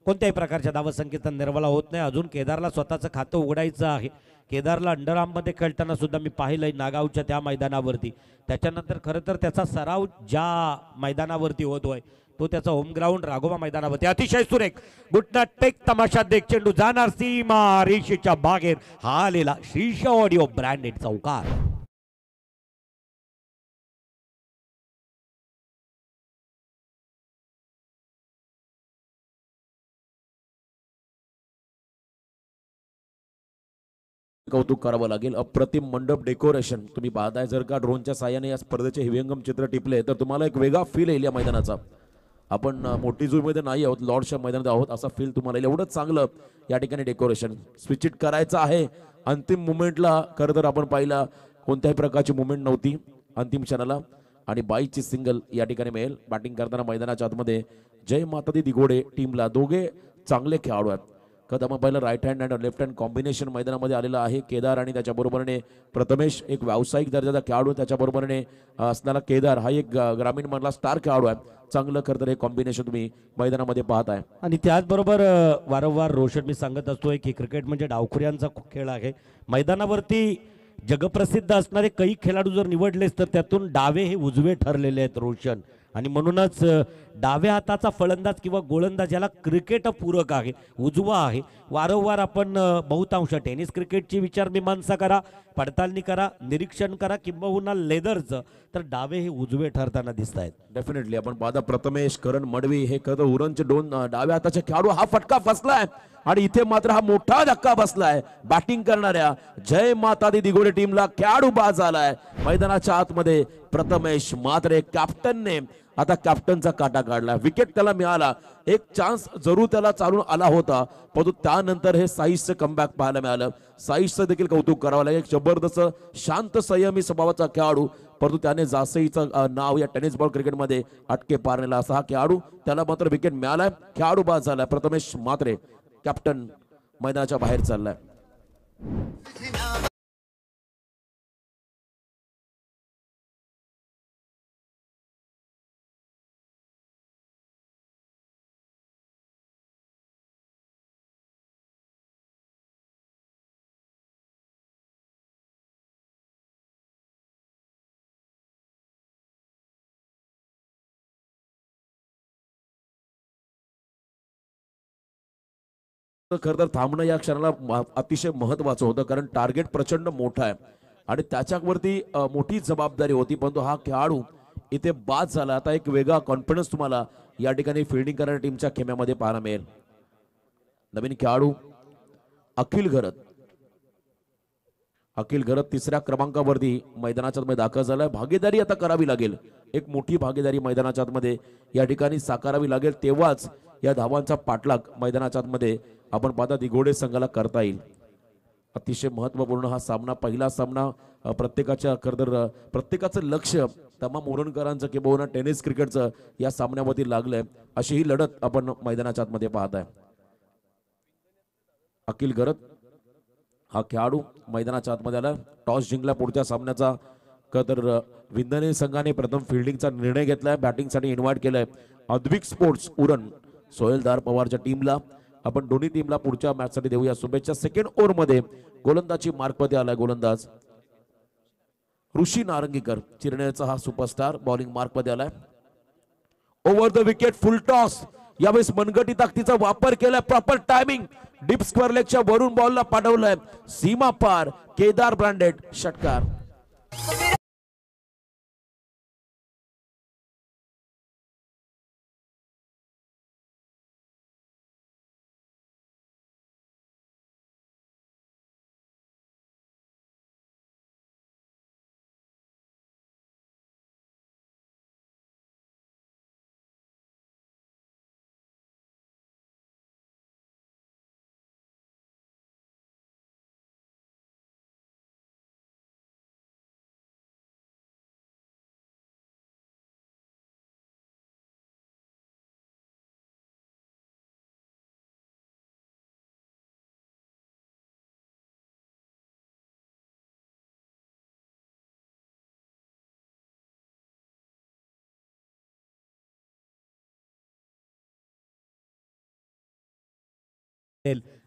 कोणत्याही प्रकारच्या धावसंख्येचा निर्वाळा होत नाही. अजून केदारला स्वतःचं खातं उघडायचं आहे. केदारला अंडरआर्ममध्ये खेळताना सुद्धा मी पाहिलंय नागावच्या त्या मैदानावरती. त्याच्यानंतर खरं तर त्याचा सराव ज्या मैदानावरती होतोय तो त्याचा होम ग्राउंड राघोबा मैदानावरती. अतिशय सुरेख बुटना टेक तमाशा देख चेंडू जाणार सीमा रेषेच्या बागेर. हा आलेला शीर्ष ऑडिओ ब्रँडेड चौकार. कौतुक करावं लागेल. अप्रतिम मंडप डेकोरेशन तुम्ही पाहताय. जर का ड्रोनच्या साहाय्याने या स्पर्धेचे हिव्यंगम चित्र टिपले तर तुम्हाला एक वेगळा फील येईल या मैदानाचा. आपण मोठी जुईमध्ये नाही आहोत, लॉर्डच्या मैदानात आहोत असा फील तुम्हाला येईल. एवढंच चांगलं या ठिकाणी डेकोरेशन. स्विच इट करायचं आहे अंतिम मुवमेंटला. खरं तर आपण पाहिला कोणत्याही प्रकारची मुवमेंट नव्हती अंतिम क्षणाला, आणि 22ची सिंगल या ठिकाणी मिळेल. बॅटिंग करताना मैदानाच्या आतमध्ये जय माता दी दिघोडे टीमला दोघे चांगले खेळाडू आहेत. कदम पहिलं राईट हँड आणि लेफ्ट हँड कॉम्बिनेशन मैदानामध्ये आलेलं आहे. केदार आणि त्याच्याबरोबरने प्रथमेश एक व्यावसायिक दर्जाचा खेळाडू, त्याच्याबरोबरने असणारा केदार हा एक ग्रामीण मधला स्टार खेळाडू आहे. चांगलं खरं तर हे कॉम्बिनेशन तुम्ही मैदानामध्ये पाहताय. आणि त्याचबरोबर वारंवार रोशन मी सांगत असतोय की क्रिकेट म्हणजे डावखुऱ्यांचा खेळ आहे. मैदानावरती जगप्रसिद्ध असणारे काही खेळाडू जर निवडलेस तर त्यातून डावे हे उजवे ठरलेले आहेत रोशन. आणि म्हणूनच डाव्या हाताचा फलंदाज किंवा गोलंदाज याला क्रिकेट पूरक आहे, उजवा आहे. वारंवार आपण बहुतांश टेनिस क्रिकेटची विचारमीमांसा करा, पडताळणी करा, निरीक्षण करा, किंबहुना लेदरचं, तर डावे हे उजवे ठरताना दिसत आहेत. डेफिनेटली आपण पाहता प्रथमेश, करण मडवी हे खरं उरणचे दोन डाव्या हाताचे खेळाडू. हा फटका फसलाय आणि इथे मात्र हा मोठा धक्का बसलाय. बॅटिंग करणाऱ्या जय माता दी दिघोडे टीमला खेळाडू बाद झालाय. मैदानाच्या आतमध्ये प्रथमेश मात्र कॅप्टनने आता कॅप्टनचा काटा काढला. विकेट त्याला मिळाला. एक चान्स जरूर त्याला चालून आला होता, परंतु त्यानंतर हे साईशचं कमबॅक पाहायला मिळालं. साईशचं देखील कौतुक करावं लागेल. जबरदस्त शांत संयमी स्वभावाचा खेळाडू, परंतु त्याने जासईचं नाव या टेनिस बॉल क्रिकेटमध्ये अटके पारलेला असा हा खेळाडू. त्याला मात्र विकेट मिळालाय. खेळाडू बाद झालाय. प्रथमेश मात्रे कॅप्टन मैदानाच्या बाहेर चाललाय. खरं तर थांबणं या क्षणाला अतिशय महत्वाचं होतं, कारण टार्गेट प्रचंड मोठं आहे आणि त्याच्यावरती मोठी जबाबदारी होती. परंतु हा खेळाडू इथे बाद झाला. आता एक वेगळा कॉन्फिडन्स तुम्हाला या ठिकाणी फिल्डिंग करणाऱ्या टीमच्या खेम्यामध्ये पाहायला मिळेल. नवीन खेळाडू अखिल घरत तिसऱ्या क्रमांकावरती मैदानाच्या आतमध्ये दाखल झालाय. भागीदारी आता करावी लागेल. एक मोठी भागीदारी मैदानाच्या आतमध्ये या ठिकाणी साकारावी लागेल, तेव्हाच या धावांचा पाठलाग मैदानाच्या आतमध्ये आपण पाहता दिघोडे संघाला करता येईल. अतिशय महत्त्वपूर्ण हा सामना, पहिला सामना प्रत्येकाच्या खरं प्रत्येकाचं लक्ष तमाम उरणकरांचं किंवा टेनिस क्रिकेटचं या सामन्यावरती लागलंय. अशी ही लढत आपण मैदानाच्या आतमध्ये पाहत आहे. अखिल गरत हा खेळाडू मैदानाच्या आतमध्ये आला. टॉस जिंकला पुढच्या सामन्याचा. तर विंधने संघाने प्रथम फिल्डिंगचा निर्णय घेतलाय. बॅटिंगसाठी इन्व्हाइट केलंय अद्विक स्पोर्ट्स उरण सोहेलदार पवारच्या टीमला. आपण दोन्ही टीमला पुढच्या मॅचसाठी देऊया शुभेच्छा. सेकंड ओव्हर मध्ये गोलंदाजी मार्कमध्ये आलाय गोलंदाज ऋषी नारंगीकर. चिरनेरचा हा सुपरस्टार बॉलिंग मार्कमध्ये आलाय. Over the wicket full toss. यावेळेस मनगटी ताकदीचा वापर केलाय. Proper timing. डीप स्क्वेअर लेगच्या वरून बॉलला पाठवलाय सीमा पार. केदार ब्रँडेड षटकार.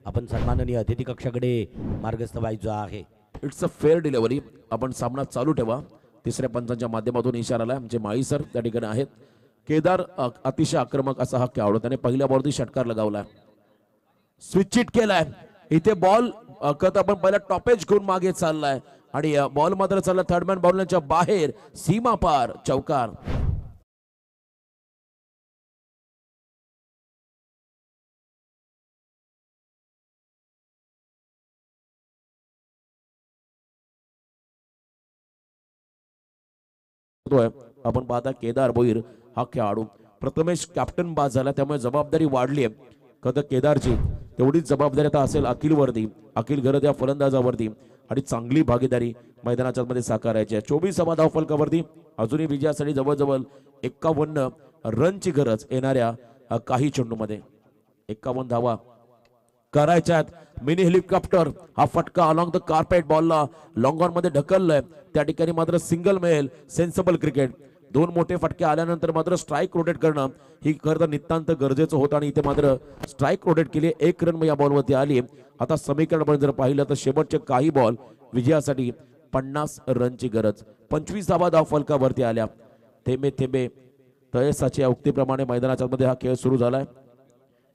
आपण सन्माननीय अतिथी कक्षाकडे मार्गस्थ व्हायचो आहे. It's a fair delivery. आपण सामना चालू ठेवा. तिसऱ्या पंचांच्या माध्यमातून इशारा आला. आमचे माळी सर त्या ठिकाणी आहेत. केदार अतिशय आक्रमक असा हा खेळाडू. त्याने पहिल्या बॉलवरती षटकार लगावला. स्विच हिट केलाय. इथे बॉल आपण पहिला टॉपेज घेऊन मागे चाललाय आणि बॉल मात्र चालला थर्डमॅन बाउंड्रीच्या बाहेर. सीमा पार चौकार. आपण पाहता केदार भोईर हा खेळाडू. प्रथमेश कॅप्टन बाद झाला त्यामुळे जबाबदारी वाढली आहे. कदा केदारची तेवढीच जबाबदारी आता असेल अखिल वरती. अखिल गरज या फलंदाजावरती आणि चांगली भागीदारी मैदानाच्या मध्ये साकारायची आहे. 24 धाव फलकावरती अजूनही विजयासाठी जवळजवळ 51 रनची गरज येणाऱ्या काही चेंडूमध्ये. 51 धावा करायच्या आहेत. मिनी हेलिकॉप्टर हा फटका अलॉंग द कार्पेट बॉलला लॉंग ऑन मध्ये ढकललाय. त्या ठिकाणी मात्र सिंगल मिळेल. Sensible cricket. दोन मोठे फटके आल्यानंतर मात्र स्ट्राईक रोटेट करणं ही खरं नितांत गरजेचं होतं आणि इथे मात्र स्ट्राईक रोटेट केली. 1 रन या बॉलवरती आली. आता समीकरण जर पाहिलं तर शेवटचे काही बॉल विजयासाठी 50 रनची गरज. 25 धाव फलकावरती आल्या. थेंबे थेंबे तळेसाच्या या उक्तीप्रमाणे मैदानाच्या मध्ये हा खेळ सुरू झालाय.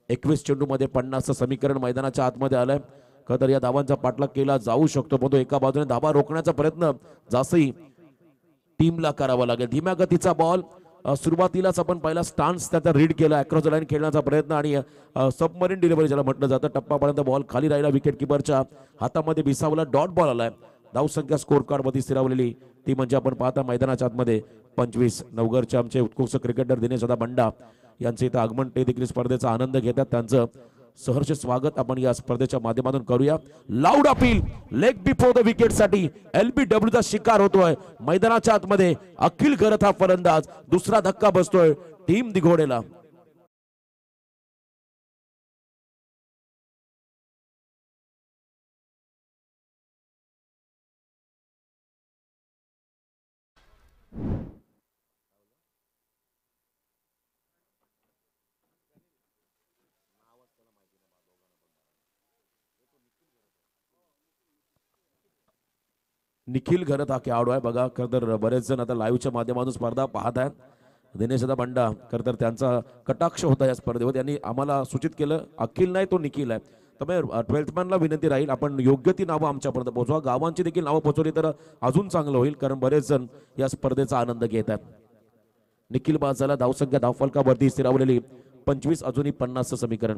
21 चेंडू मध्ये 50 समीकरण मैदानाच्या आतमध्ये आलंय. खरं तर या धावांचा पाठलाग केला जाऊ शकतो पण तो एका बाजूने धावा रोखण्याचा प्रयत्न जास्तही टीमला करावा लागेल. धीम्या गतीचा बॉल. सुरुवातीलाच आपण पहिला स्टान्स त्याचा रीड केला. अक्रॉस द लाईन खेळण्याचा प्रयत्न आणि सबमरीन डिलिव्हरी ज्याला म्हटलं जातं. टप्पापर्यंत बॉल खाली राहिला. विकेट किपरच्या हातामध्ये विसावला. डॉट बॉल आलाय. धावसंख्या स्कोर कार्ड मध्ये स्थिरावलेली ती म्हणजे आपण पाहता मैदानाच्या आतमध्ये 25. नवघरचे आमचे उत्कृष्ट क्रिकेटर दिनेश बंडा यांचे इथं आगमन. ते देखील स्पर्धेचा आनंद घेतात. त्यांचं सहर्ष स्वागत आपण या स्पर्धेच्या माध्यमातून करूया. Loud appeal leg before the wicket साठी LBW चा शिकार होतोय मैदानाच्या आतमध्ये. अखिल गरत हा फलंदाज. दुसरा धक्का बसतोय टीम दिघोडेला. निखिल घरत हा खेळाडू आहे. बघा खरं तर बरेच जण आता लाईव्हच्या माध्यमातून स्पर्धा पाहत आहेत. दिनेश बंडा खरं तर त्यांचा कटाक्ष होता या स्पर्धेवर. त्यांनी आम्हाला सूचित केलं अखिल नाही तो निखिल आहे. त्यामुळे 12th मॅनला विनंती राहील आपण योग्य ती नावं आमच्यापर्यंत पोहोचवा. गावांची देखील नावं पोहोचवली तर अजून चांगलं होईल कारण बरेच जण या स्पर्धेचा आनंद घेत आहेत. निखिल बाद झाला. धावसंख्या धावफलकावरती स्थिरावलेली 25. अजूनही 50 समीकरण.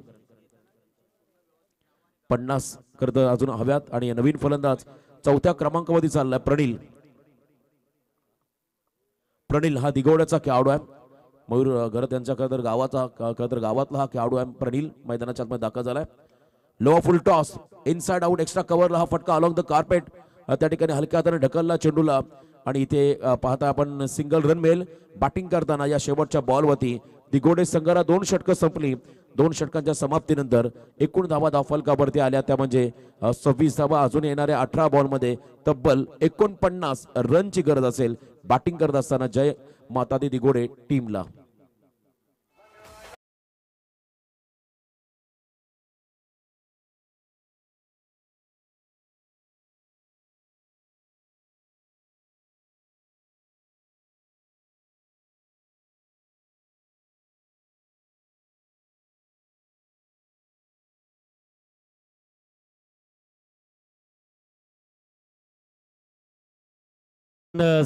50 खरं तर अजून हव्यात. आणि नवीन फलंदाज 4थ्या क्रमांकावरती चाललाय प्रणिल. प्रणिल हा दिघोड्याचा खेळाडू आहे. मयूर घरत यांच्या गावाचा गावातला हा खेळाडू आहे. प्रणिल मैदानाच्या आतमध्ये दाखल झालाय. Low full toss inside out extra कव्हरला हा फटका अलॉंग द कार्पेट त्या ठिकाणी हलक्या हाताने ढकलला चेंडूला आणि इथे पाहता आपण सिंगल रन मिळेल. बॅटिंग करताना या शेवटच्या बॉलवरती दिगोडे संघाला 2 षटकं संपली. 2 षटकांच्या समाप्तीनंतर एकूण धावा फलकावरती आल्या त्या म्हणजे 26 धावा. अजून येणाऱ्या 18 बॉलमध्ये तब्बल 49 रनची गरज असेल बॅटिंग करत असताना जय माता दी दिगोडे टीमला.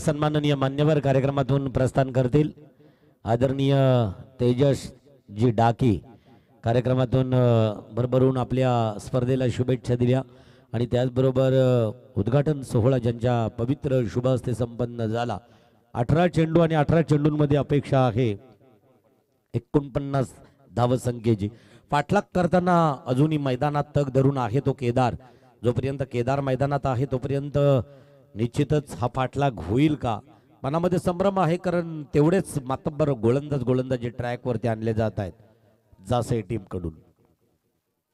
सन्माननीय मान्यवर कार्यक्रमातून प्रस्थान करतील आदरणीय तेजस जी डाकी कार्यक्रमातून भरभरून आपल्या स्पर्धेला शुभेच्छा दिल्या आणि त्याचबरोबर उद्घाटन सोहळा ज्यांच्या पवित्र शुभ हस्ते संपन्न झाला. 18 चेंडू आणि 18 चेंडूंमध्ये अपेक्षा आहे 49 धावसंख्येची. पाठलाग करताना अजूनही मैदानात तग धरून आहे तो केदार. जोपर्यंत केदार मैदानात आहे तोपर्यंत निश्चितच हा पाठलाग होईल का मनामध्ये संभ्रम आहे, कारण तेवढेच मातब्बर गोलंदाज ट्रॅकवरती आणले जात आहेत जासे टीम कडून.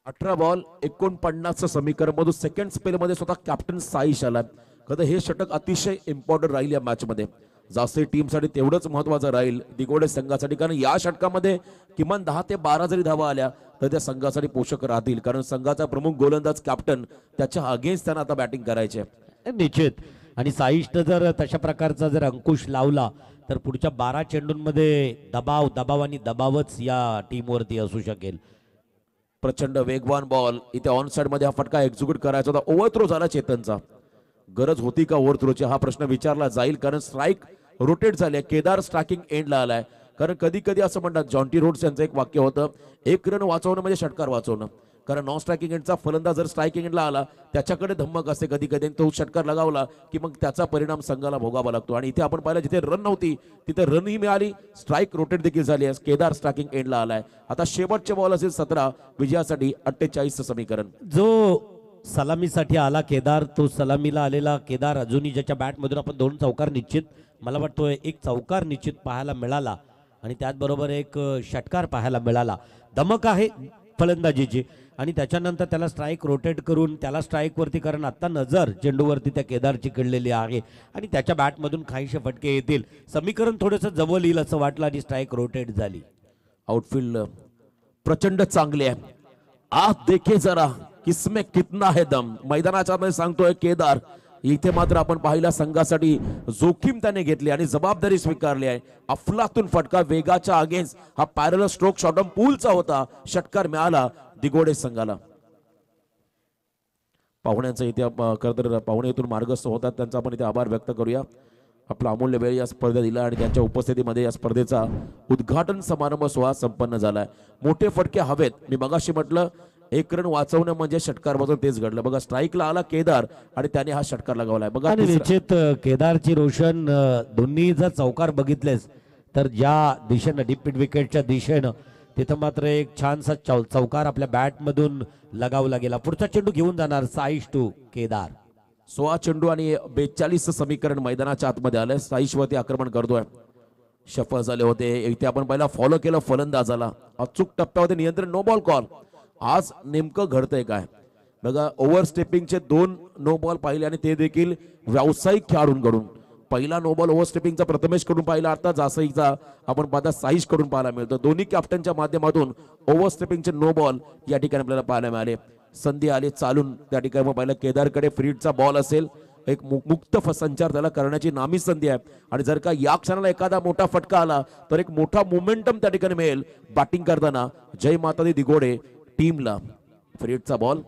18 बॉल 49 समीकरण मधून सेकंड स्पेल मध्ये स्वतः कॅप्टन साईश आला. खरं हे षटक अतिशय इम्पॉर्टंट राहील या मॅच मध्ये. जासे टीमसाठी तेवढंच महत्वाचं राहील दिगोडे संघासाठी, कारण या षटकामध्ये किमान 10 ते 12 जरी धावा आल्या तर त्या संघासाठी पोषक राहतील, कारण संघाचा प्रमुख गोलंदाज कॅप्टन त्याच्या अगेन्स्ट त्यांना आता बॅटिंग करायचे निश्चित. आणि साईशनं जर तशा प्रकारचा जर अंकुश लावला तर पुढच्या 12 चेंडूंमध्ये दबाव आणि दबावच या टीमवरती असू शकेल. प्रचंड वेगवान बॉल इथे ऑन साइड मध्ये हा फटका एक्झिक्यूट करायचा होता. ओव्हरथ्रो झाला चेतनचा. गरज होती का ओव्हरथ्रोची हा प्रश्न विचारला जाईल, कारण स्ट्राईक रोटेट झाले. केदार स्ट्रायकिंग एंडला आलाय. कारण कधी कधी असं म्हणतात, जॉन्टी रोड्स यांचं एक वाक्य होतं, 1 रन वाचवणं म्हणजे षटकार वाचवणं. कारण नॉन स्ट्रायकिंग एंडचा फलंदाज जर स्ट्रायकिंग एंडला आला त्याच्याकडे धम्मक असते कधी कधी, तो षटकार लगावला की मग त्याचा परिणाम संघाला भोगावा लागतो. आणि इथे आपण पाहिलं जिथे रन नव्हती तिथे रनही मिळाली, स्ट्राईक रोटेट देखील झाली. केदार स्ट्रायकिंग एंडला आलाय. आता शेवटचे बॉल असेल 17 विजयासाठी 48 समीकरण. जो सलामीसाठी आला केदार, तो सलामीला आलेला केदार अजूनही ज्याच्या बॅटमधून आपण 2 चौकार निश्चित, मला वाटतोय 1 चौकार निश्चित पाहायला मिळाला आणि त्याचबरोबर 1 षटकार पाहायला मिळाला. धमक आहे फलंदाजीची आणि त्याच्यानंतर त्याला स्ट्राईक रोटेट करून त्याला स्ट्राईक वरती, कारण आता नजर चेंडूवरती त्या केदारची कडलेली आहे आणि त्याच्या बॅटमधून काहीशे फटके येतील. समीकरण थोडंसं जवळ येईल असं वाटलं आणि स्ट्राईक रोटेट झाली. आउटफील्ड प्रचंड चांगले आहे. आज देखे जरा किसमें कितना है दम. मैदानाच्या मध्ये सांगतोय केदार. इथे मात्र आपण पाहिला संघासाठी जोखीम त्याने घेतली आणि जबाबदारी स्वीकारली आहे. अफलातून फटका वेगाच्या अगेन्स्ट हा पॅरल स्ट्रोक शॉर्टम पूलचा होता. षटकार मिळाला दिगोडे संघाला. पाहुण्यांचा इथे खरं पाहुणे इथून मार्गस्थ होतात, त्यांचा आपण इथे आभार व्यक्त करूया. आपला अमूल्य वेळ या स्पर्धेत दिला आणि त्यांच्या उपस्थितीमध्ये या स्पर्धेचा उद्घाटन समारंभ सोहळा संपन्न झालाय. मोठे फटके हवेत. मी मगाशी म्हटलं 1 रन वाचवणं म्हणजे षटकार वाजवून, तेच घडलं. बघा स्ट्राईकला आला केदार आणि त्याने हा षटकार लगावलाय. बघा आणि निश्चित केदारची रोशन दोन्ही जर चौकार बघितलेस तर ज्या दिशेनं डीप मिड विकेटच्या दिशेनं तिथं मात्र एक छानसा चौकार आपल्या बॅटमधून लगावला गेला. पुढचा चेंडू घेऊन जाणार साईश टू केदार. 16 चेंडू आणि 42 समीकरण मैदानाच्या आतमध्ये आलंय. साईशवरती आक्रमण करतोय. शफल झाले होते इथे आपण पहिला फॉलो केलं फलंदाजाला. अचूक टप्प्यामध्ये नियंत्रण, नो बॉल कॉल. आज नेमकं घडतंय काय बघा. ओव्हर स्टेपिंगचे 2 नो बॉल पाहिले आणि ते देखील व्यावसायिक खेळाडूंकडून. पहिला नो बॉल ओव्हर स्टेपिंगचा प्रथमेश कडून पाहिला, आता जासईचा आपण पाहता साईश कडून पाहायला मिळतो. दोन्ही कॅप्टनच्या माध्यमातून ओव्हर स्टेपिंगचे नो बॉल या ठिकाणी आपल्याला पाहायला मिळाले. संधी आली चालून त्या ठिकाणी पाहिलं केदारकडे फ्रीडचा बॉल असेल, एक मुक्त संचार त्याला करण्याची नामी संधी आहे. आणि जर का या क्षणाला एखादा मोठा फटका आला तर एक मोठा मोमेंटम त्या ठिकाणी मिळेल बॅटिंग करताना जय माता दी दिगोडे टीमला. फ्रीडचा बॉल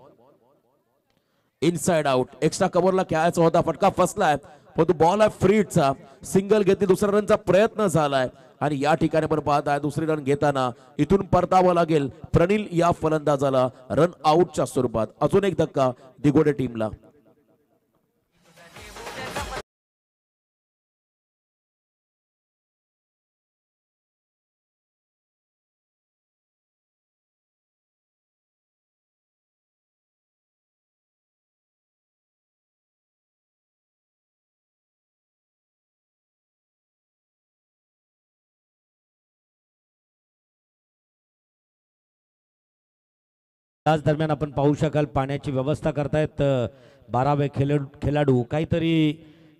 इनसाइड आउट, एक्स्ट्रा कव्हरला खेळायचा होता, फटका फसलाय पण तो बॉल आहे फ्रीडचा. सिंगल घेतली, दुसरा रनचा प्रयत्न झालाय आणि या ठिकाणी आपण पाहताय दुसरी रन घेताना इथून परतावं लागेल प्रणिल या फलंदाजाला रन आउटच्या स्वरूपात. अजून एक धक्का दिगोडे टीमला. त्याच दरम्यान आपण पाहू शकाल पाण्याची व्यवस्था करतायत 12वे खेळाडू. काहीतरी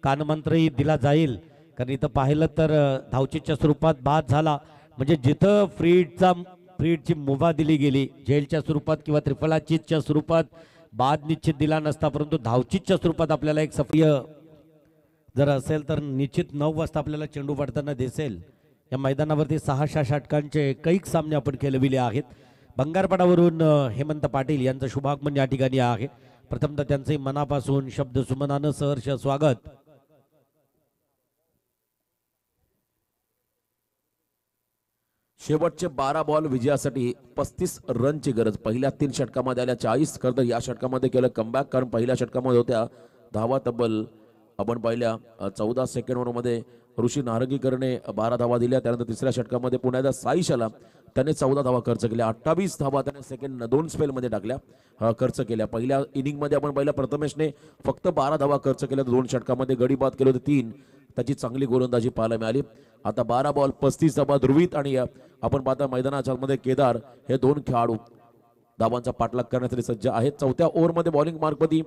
कानमंत्रही दिला जाईल, कारण इथं पाहिलं तर धावचीच्या स्वरूपात बाद झाला. म्हणजे जिथं फ्रीडची मुभा दिली गेली झेलच्या स्वरूपात किंवा त्रिफलाचीच्या स्वरूपात बाद निश्चित दिला नसता, परंतु धावचीच्या स्वरूपात आपल्याला एक सफिय जर असेल तर निश्चित 9 वाजता आपल्याला चेंडू पडताना दिसेल. या मैदानावरती 6 षटकांचे कैक सामने आपण खेळविले आहेत. बंगारपाडावरून हेमंत पाटील यांचं शुभागमन या ठिकाणी आहे. प्रथमतः त्यांचे मनापासून शब्द सुमनानं सहर्ष स्वागत. शेवटचे 12 बॉल विजयासाठी 35 रनची गरज. पहिल्या 3 षटकामध्ये आल्या 40. खरं तर या षटकामध्ये केलं कमबॅक, कारण पहिल्या षटकामध्ये होत्या धावा तब्बल आपण पाहिल्या 14 सेकंड ओव्हरमध्ये ऋषी नारंगीकरने 12 धावा दिल्या. त्यानंतर तिसऱ्या षटकामध्ये पुण्याचा साईश आला, त्याने 14 धावा खर्च केल्या. 28 धावा त्याने सेकंड 2 स्पेलमध्ये टाकल्या, खर्च केल्या. पहिल्या इनिंगमध्ये आपण पाहिलं प्रथमेशने फक्त 12 धावा खर्च केल्या, 2 षटकामध्ये गडी बाद केले होते 3. त्याची चांगली गोलंदाजी पाहायला मिळाली. आता 12 बॉल 35 धावा. ध्रुवीत आणि आपण पाहता मैदानाच्या मध्ये केदार हे 2 खेळाडू धावांचा पाठलाग करण्यासाठी सज्ज आहेत. चौथ्या ओव्हरमध्ये बॉलिंग मार्कमध्ये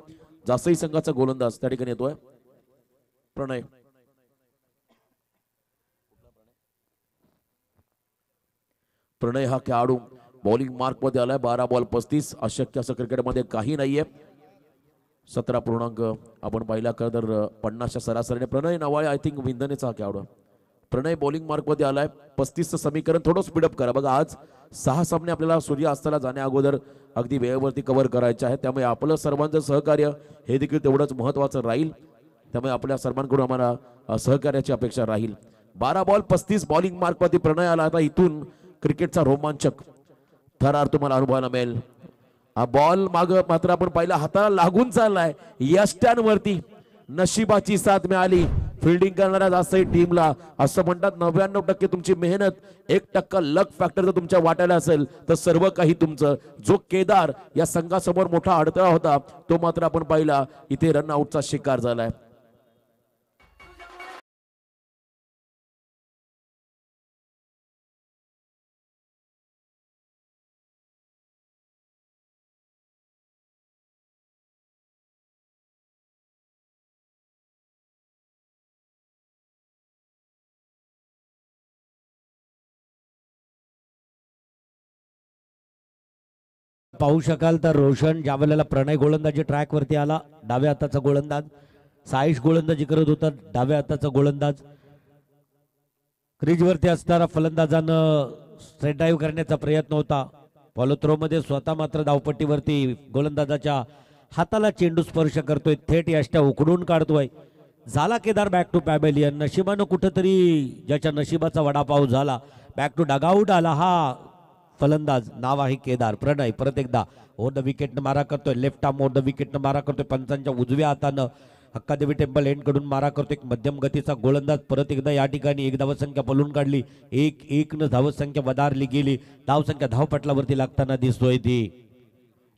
जासई संघाचा गोलंदाज त्या ठिकाणी येतोय प्रणय. प्रणय हा खेळाडू बॉलिंग मार्क मध्ये आलाय. 12 बॉल 35. अशक्य असं क्रिकेटमध्ये काही नाहीये. 17 पूर्णांक आपण पाहिला खरं तर 50च्या सरासरीने. प्रणय नवाळे आय थिंक विंधनेचा हा खेळाडू. प्रणय बॉलिंग मार्क मध्ये आलाय. 35चं समीकरण थोडं स्पीडअप करा. बघा आज 6 सामने आपल्याला सूर्यास्ताला जाण्या अगोदर अगदी वेळेवरती कव्हर करायचे आहे, त्यामुळे आपलं सर्वांचं सहकार्य हे देखील तेवढंच महत्वाचं राहील. त्यामुळे आपल्या सर्वांकडून आम्हाला सहकार्याची अपेक्षा राहील. 12 बॉल 35 बॉलिंग मार्क मध्ये प्रणय आला. आता इथून क्रिकेटचा रोमांचक थरार तुम्हाला अनुभवायला मिळेल. हा बॉल माग मात्र आपण पाहिला हाताला लागून चाललाय. यष्ट्यांवरती नशिबाची साथ मिळाली फिल्डिंग करणाऱ्या जास्तही टीमला. असं म्हणतात 99% तुमची मेहनत, 1% लक फॅक्टर जर तुमच्या वाट्याला असेल तर सर्व काही तुमचं. जो केदार या संघासमोर मोठा अडथळा होता तो मात्र आपण पाहिला इथे रन आउटचा शिकार झालाय. पाहू शकाल तर रोशन ज्या वेळेला प्रणय गोलंदाजी ट्रॅक वरती आला, डाव्या हाताचा गोलंदाज. साईश गोलंदाजी करत होता, डाव्या हाताचा गोलंदाज. क्रीज वरती असणारा फलंदाजानं स्ट्रेट ड्राईव्ह करण्याचा प्रयत्न होता. फॉलो थ्रो मध्ये स्वतः मात्र धावपट्टीवरती गोलंदाजाच्या हाताला चेंडू स्पर्श करतोय, थेट यष्ट्या उकडून काढतोय. झाला केदार बॅक टू पॅव्हेलियन. नशिबानं कुठंतरी ज्याच्या नशिबाचा वडापाव झाला, बॅक टू डगआउट आला हा फलंदाज. नाव आहे केदार. प्रणय परत एकदा ओव्हर द विकेटनं मारा करतोय. लेफ्ट आर्म ओव्हर द विकेटनं मारा करतोय. पंचांच्या उजव्या हातानं हक्कादेवी टेम्पल एंड कडून मारा करतोय. एक मध्यम गतीचा गोलंदाज परत एकदा या ठिकाणी एक धावसंख्या पळून काढली. 1-1 धावसंख्या वधारली गेली. धावसंख्या धावपटलावरती लागताना दिसतोय ती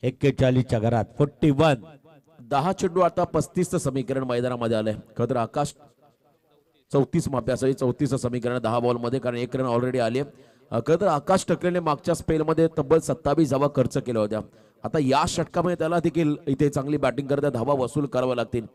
41च्या घरात 41. 10 चेंडू आता 35चं समीकरण मैदानामध्ये आलंय. खरं तर आकाश 34 माप्यासाठी 34चं समीकरण 10 बॉल मध्ये, कारण 1 रन ऑलरेडी आले. खरं तर आकाश टकलेने मागच्या स्पेलमध्ये तब्बल 27 धावा खर्च केल्या होत्या. आता या षटकामध्ये त्याला देखील इथे चांगली बॅटिंग करता धावा वसूल कराव्या लागतील,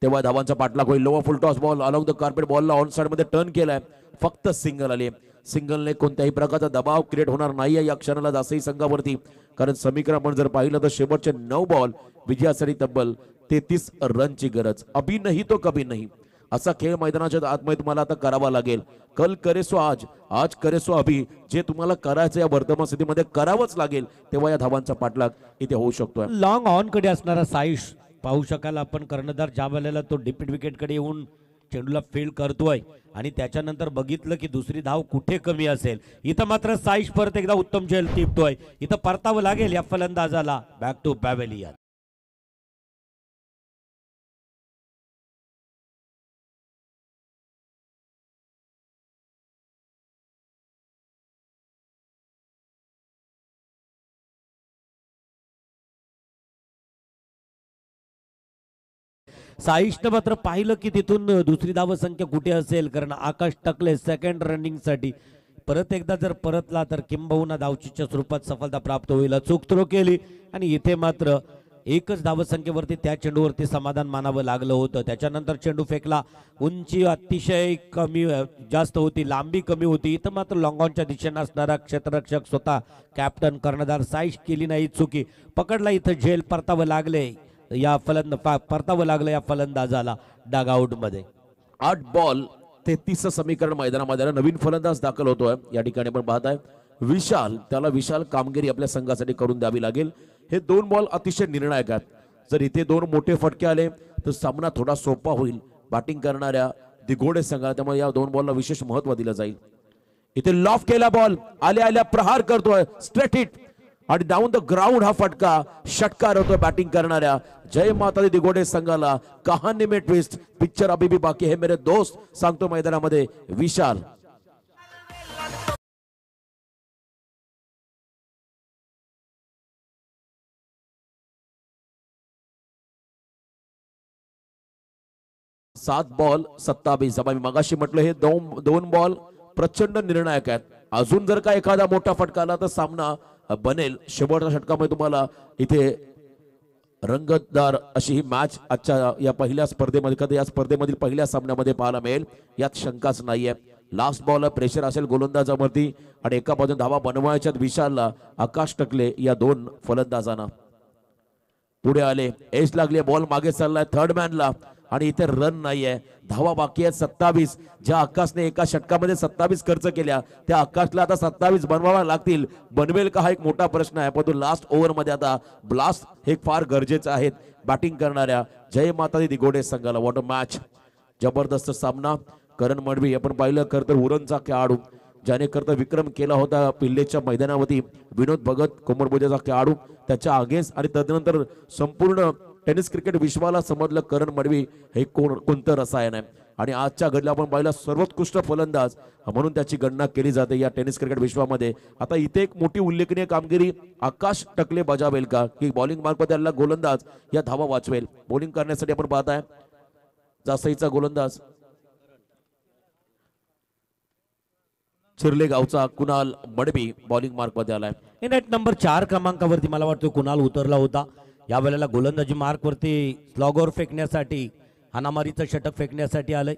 तेव्हा धावांचा पाठलाग होईल. Lower full toss ball along the carpet बॉलला ऑन साइड मध्ये टर्न केलाय. फक्त सिंगल आली. सिंगलने कोणत्याही प्रकारचा दबाव क्रिएट होणार नाहीये या क्षणाला जासई संघावरती, कारण समीकरण आपण जर पाहिलं तर शेवटचे 9 बॉल विजयासाठी तब्बल 33 रनची गरज. अभी नाही तो कभी नाही असा खेळ मैदानाच्या आतमध्ये तुम्हाला आता करावा लागेल. कल करे सो आज, आज करे सो अभी. जे तुम्हाला करायचं या वर्तमान स्थितीमध्ये करावंच लागेल, तेव्हा या धावांचा पाठलाग इथे होऊ शकतोय. लॉंग ऑन कडे असणारा साईश पाहू शकाल आपण. कर्णधार ज्या वेळेला तो डिपीट विकेट कडे येऊन चेंडूला फील्ड करतोय आणि त्याच्यानंतर बघितलं की दुसरी धाव कुठे कमी असेल. इथं मात्र साईश परत एकदा उत्तम झेल टिपतोय. इथं परतावं लागेल या फलंदाजाला. Back to pavilion. साईशनं मात्र पाहिलं की तिथून दुसरी धावसंख्या कुठे असेल, कारण आकाश टकले सेकंड रनिंग साठी परत एकदा जर परतला तर किंबहुना धावचीच्या स्वरूपात सफलता प्राप्त होईल. अचूक थ्रो केली आणि इथे मात्र एकच धावसंख्येवरती त्या चेंडूवरती समाधान मानावं लागलं होतं. त्याच्यानंतर चेंडू फेकला, उंची अतिशय कमी जास्त होती, लांबी कमी होती. इथं मात्र लॉंगॉनच्या दिशेने असणारा क्षेत्ररक्षक स्वतः कॅप्टन कर्णधार साईश केली नाही चुकी. पकडला, इथं झेल परतावं लागले या फलंदाजाला डगआउट मध्ये. 8 बॉल 33 समीकरण मैदानामध्ये आलं. नवीन फलंदाज दाखल होतोय. या ठिकाणी आपण पाहताय विशाल, त्याला विशाल कामगिरी आपल्या संघासाठी करून द्यावी लागेल. हे 2 बॉल अतिशय निर्णायक आहेत. जर इथे 2 मोठे फटके आले तर सामना थोडा सोपा होईल बॅटिंग करणाऱ्या दिघोडे संघाला. त्यामुळे या 2 बॉलला विशेष महत्व दिलं जाईल. इथे लॉफ केला बॉल, आल्या आल्या प्रहार करतोय, स्ट्रेट हिट आणि डाऊन द ग्राउंड. हा फटका षटकार होतोय बॅटिंग करणाऱ्या जय माता दी दिघोडे संघाला. कहानी में ट्विस्ट, पिक्चर अभी भी बाकी है मेरे दोस्त, सांगतो मैदानामध्ये विशाल. सात बॉल 27. मी मगाशी म्हटलं हे 2 बॉल प्रचंड निर्णायक आहेत. अजून जर का एखादा मोठा फटका आला तर सामना बनेल. शेवटच्या षटकामध्ये तुम्हाला इथे रंगतदार अशी ही मॅच आजच्या या पहिल्या स्पर्धेमध्ये, कधी या स्पर्धेमधील पहिल्या सामन्यामध्ये पाहायला मिळेल, यात शंकाच नाहीये. लास्ट बॉल प्रेशर असेल गोलंदाजावरती आणि एका बाजून धावा बनवायच्यात विशालला. आकाश टकले या 2 फलंदाजांना पुढे आले, एज लागले, बॉल मागे चाललाय थर्ड मॅनला आणि इथे रन नाहीये. धावा बाकी आहेत 27. ज्या आकाशने एका षटकामध्ये 27 खर्च केल्या त्या आकाशला आता 27 बनवाव्या लागतील. बनवेल का हा एक मोठा प्रश्न आहे. परंतु लास्ट ओव्हर मध्ये आता ब्लास्ट हे फार गरजेचं आहे बॅटिंग करणाऱ्या जय माता दी दिघोडे संघाला. वॉट अ मॅच, जबरदस्त सामना. करण मडवी आपण पाहिलं खरं तर उरणचा खेळाडू, ज्याने करता विक्रम केला होता पिल्लेच्या मैदानावरती. विनोद भगत कोमरबोजाचा खेळाडू त्याच्या आगेस आणि तदनंतर संपूर्ण टेनिस क्रिकेट विश्वाला समजलं करण मडवी हे कोणतं रसायन आहे. आणि आजच्या घडीला आपण पाहिलं सर्वोत्कृष्ट फलंदाज म्हणून त्याची गणना केली जाते या टेनिस क्रिकेट विश्वामध्ये. आता इथे एक मोठी उल्लेखनीय कामगिरी आकाश टकले बजावेल का, की बॉलिंग मार्फत याला गोलंदाज या धावा वाचवेल. बॉलिंग करण्यासाठी आपण पाहताय जासईचा गोलंदाज चिरले गावचा कुणाल मडवी बॉलिंग मार्कमध्ये आलाय. नेट नंबर 4 क्रमांकावरती मला वाटतं कुणाल उतरला होता. या वेळेला गोलंदाजी मार्कवरती स्लॉगवर फेकण्यासाठी, हाणामारीचं षटक फेकण्यासाठी आलंय.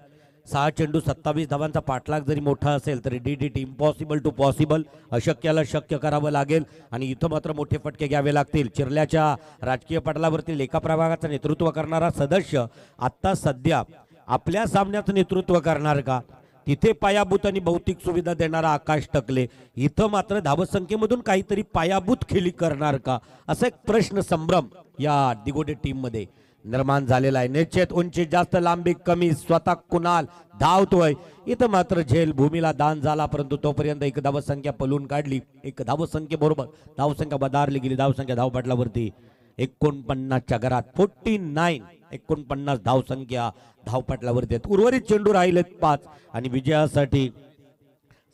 6 चेंडू 27 धावांचा पाठलाग जरी मोठा असेल तरी DDT इम्पॉसिबल टू पॉसिबल, अशक्याला शक्य करावं लागेल. आणि इथं मात्र मोठे फटके घ्यावे लागतील. चिरल्याच्या राजकीय पटलावरती लेखा प्रभागाचं नेतृत्व करणारा सदस्य आता सध्या आपल्या सामन्याचं नेतृत्व करणार का, तिथे पायाभूत आणि भौतिक सुविधा देणारा आकाश टकले इथं मात्र धावसंख्येमधून काहीतरी पायाभूत खेळी करणार का, असा एक प्रश्न संभ्रम या दिघोडे टीम मध्ये निर्माण झालेला आहे. निश्चित उंची जास्त, लांबी कमी, स्वतः कुणाल धावतोय. इथं मात्र झेल भूमीला दान झाला, परंतु तोपर्यंत एक धावसंख्या पलून काढली. एक धावसंख्येबरोबर धावसंख्या बदारली गेली. धावसंख्या धावपटलावरती 49च्या घरात 49 धावसंख्या धावपटलावरती आहेत. उर्वरित चेंडू राहिलेत 5 आणि विजयासाठी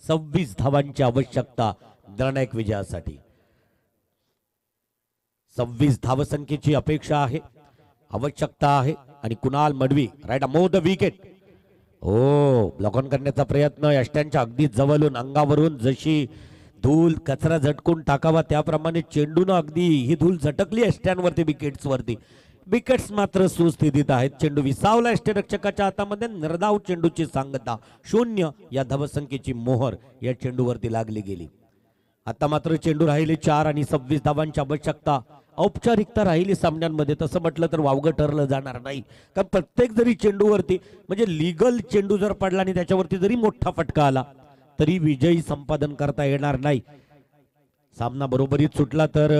26 धावांची आवश्यकता. निर्णायक विजयासाठी 26 धावसंख्येची अपेक्षा आहे, आवश्यकता आहे. आणि कुणाल मडवी राईट अमोव द विकेट. ब्लॉक ऑन करण्याचा प्रयत्न यष्ट्यांच्या अगदी जवळून, अंगावरून जशी धूल कचरा झटकून टाकावा त्याप्रमाणे चेंडून अगदी ही धूल झटकली यष्ट्यांवरती, विकेट्सवरती. विकेट्स मात्र सुस्थितीत आहेत. चेंडू विसावला यष्टिरक्षकाच्या हातामध्ये. निर्धाव चेंडूची सांगता 0 या धावसंख्येची मोहर या चेंडूवरती लागली गेली. आता मात्र चेंडू राहिले 4 आणि 26 धावांची आवश्यकता. औपचारिकता राहिली सामन्यांमध्ये, तसं म्हटलं तर वावगं ठरलं जाणार नाही. कारण प्रत्येक जरी चेंडूवरती म्हणजे लिगल चेंडू जर पडला आणि त्याच्यावरती जरी मोठा फटका आला तरी विजयी संपादन करता येणार नाही. सामना बरोबरीत सुटला तर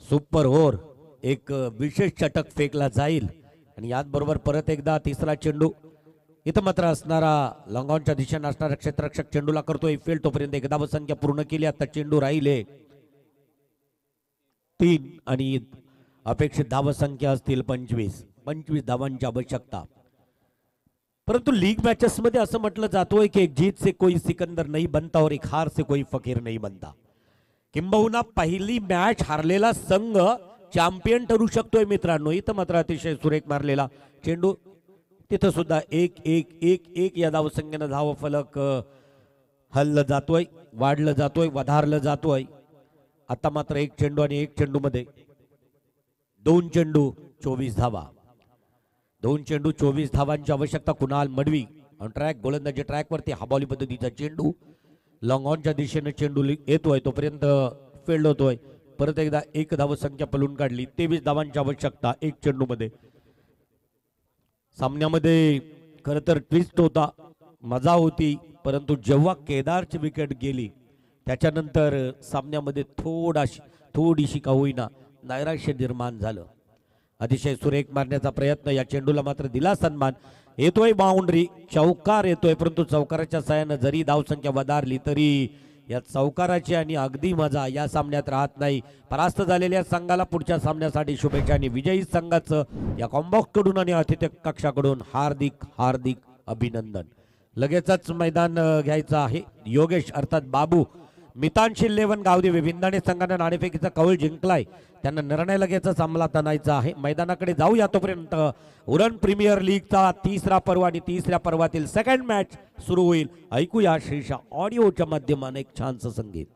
सुपर ओव्हर एक विशेष षटक फेकला जाईल. आणि याच बरोबर परत एकदा तिसरा चेंडू इथं मात्र असणारा लॉंगॉनच्या दिशेने असणारा क्षेत्ररक्षक चेंडूला करतोय फील्ड. तोपर्यंत एक धावसंख्या पूर्ण केली. आता चेंडू राहिले 3 आणि अपेक्षित धावसंख्या असतील 25 धावांची आवश्यकता. परंतु लीग मॅचेस मध्ये असं म्हटलं जातोय की एक जीत से कोई सिकंदर नहीं बनता और एक हार से कोई फकीर नहीं बनता. किंबहुना पहिली मॅच हारलेला संघ चॅम्पियन ठरू शकतोय मित्रांनो. इथं मात्र अतिशय सुरेख मारलेला चेंडू. तिथं सुद्धा 1-1-1-1 या धावसंख्येनं धाव फलक हल्लं जातोय, वाढलं जातोय, वधारलं जातोय. आता मात्र एक चेंडू आणि एक चेंडू मध्ये 2 चेंडू 24 धावा. 2 चेंडू 24 धावांची आवश्यकता. कुणाल मडवी ऑन ट्रॅक, गोलंदाजी ट्रॅक वरती. हाबॉली पद्धतीचा चेंडू लॉंग ऑनच्या दिशेने चेंडू येतोय, तोपर्यंत फिल्ड होतोय. परत एकदा एक धाव संख्या पलून काढली. 23 धावांची आवश्यकता एक चेंडू मध्ये. सामन्यामध्ये खर तर ट्विस्ट होता, मजा होती, परंतु जेव्हा केदारची विकेट गेली त्याच्यानंतर सामन्यामध्ये थोडीशी का होईना नैराश्य निर्माण झालं. अतिशय सुरेख मारण्याचा प्रयत्न, या चेंडूला मात्र दिला सन्मान. येतोय बाउंड्री, चौकार येतोय, परंतु चौकाराच्या साहाय्यानं जरी धावसंख्या वधारली तरी या चौकाराची आणि अगदी मजा या सामन्यात राहत नाही. परास्त झालेल्या संघाला पुढच्या सामन्यासाठी शुभेच्छा आणि विजयी संघाचं या कॉम्बॉक्स कडून आणि अतिथी कक्षाकडून हार्दिक हार्दिक अभिनंदन. लगेचच मैदान घ्यायचं आहे. योगेश अर्थात बाबू, मितांशी लेवन गावदेवी विंदाणे संघानं नाणेफेकीचा कौल जिंकलाय. त्यांना निर्णय लगेचच अंमलात आणायचा आहे. मैदानाकडे जाऊया तोपर्यंत उरण प्रीमियर लीगचा तिसरा पर्व आणि तिसऱ्या पर्वातील सेकंड मॅच सुरू होईल. ऐकूया श्रीशा ऑडिओच्या माध्यमाने एक छानसं संगीत.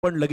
पण लगेच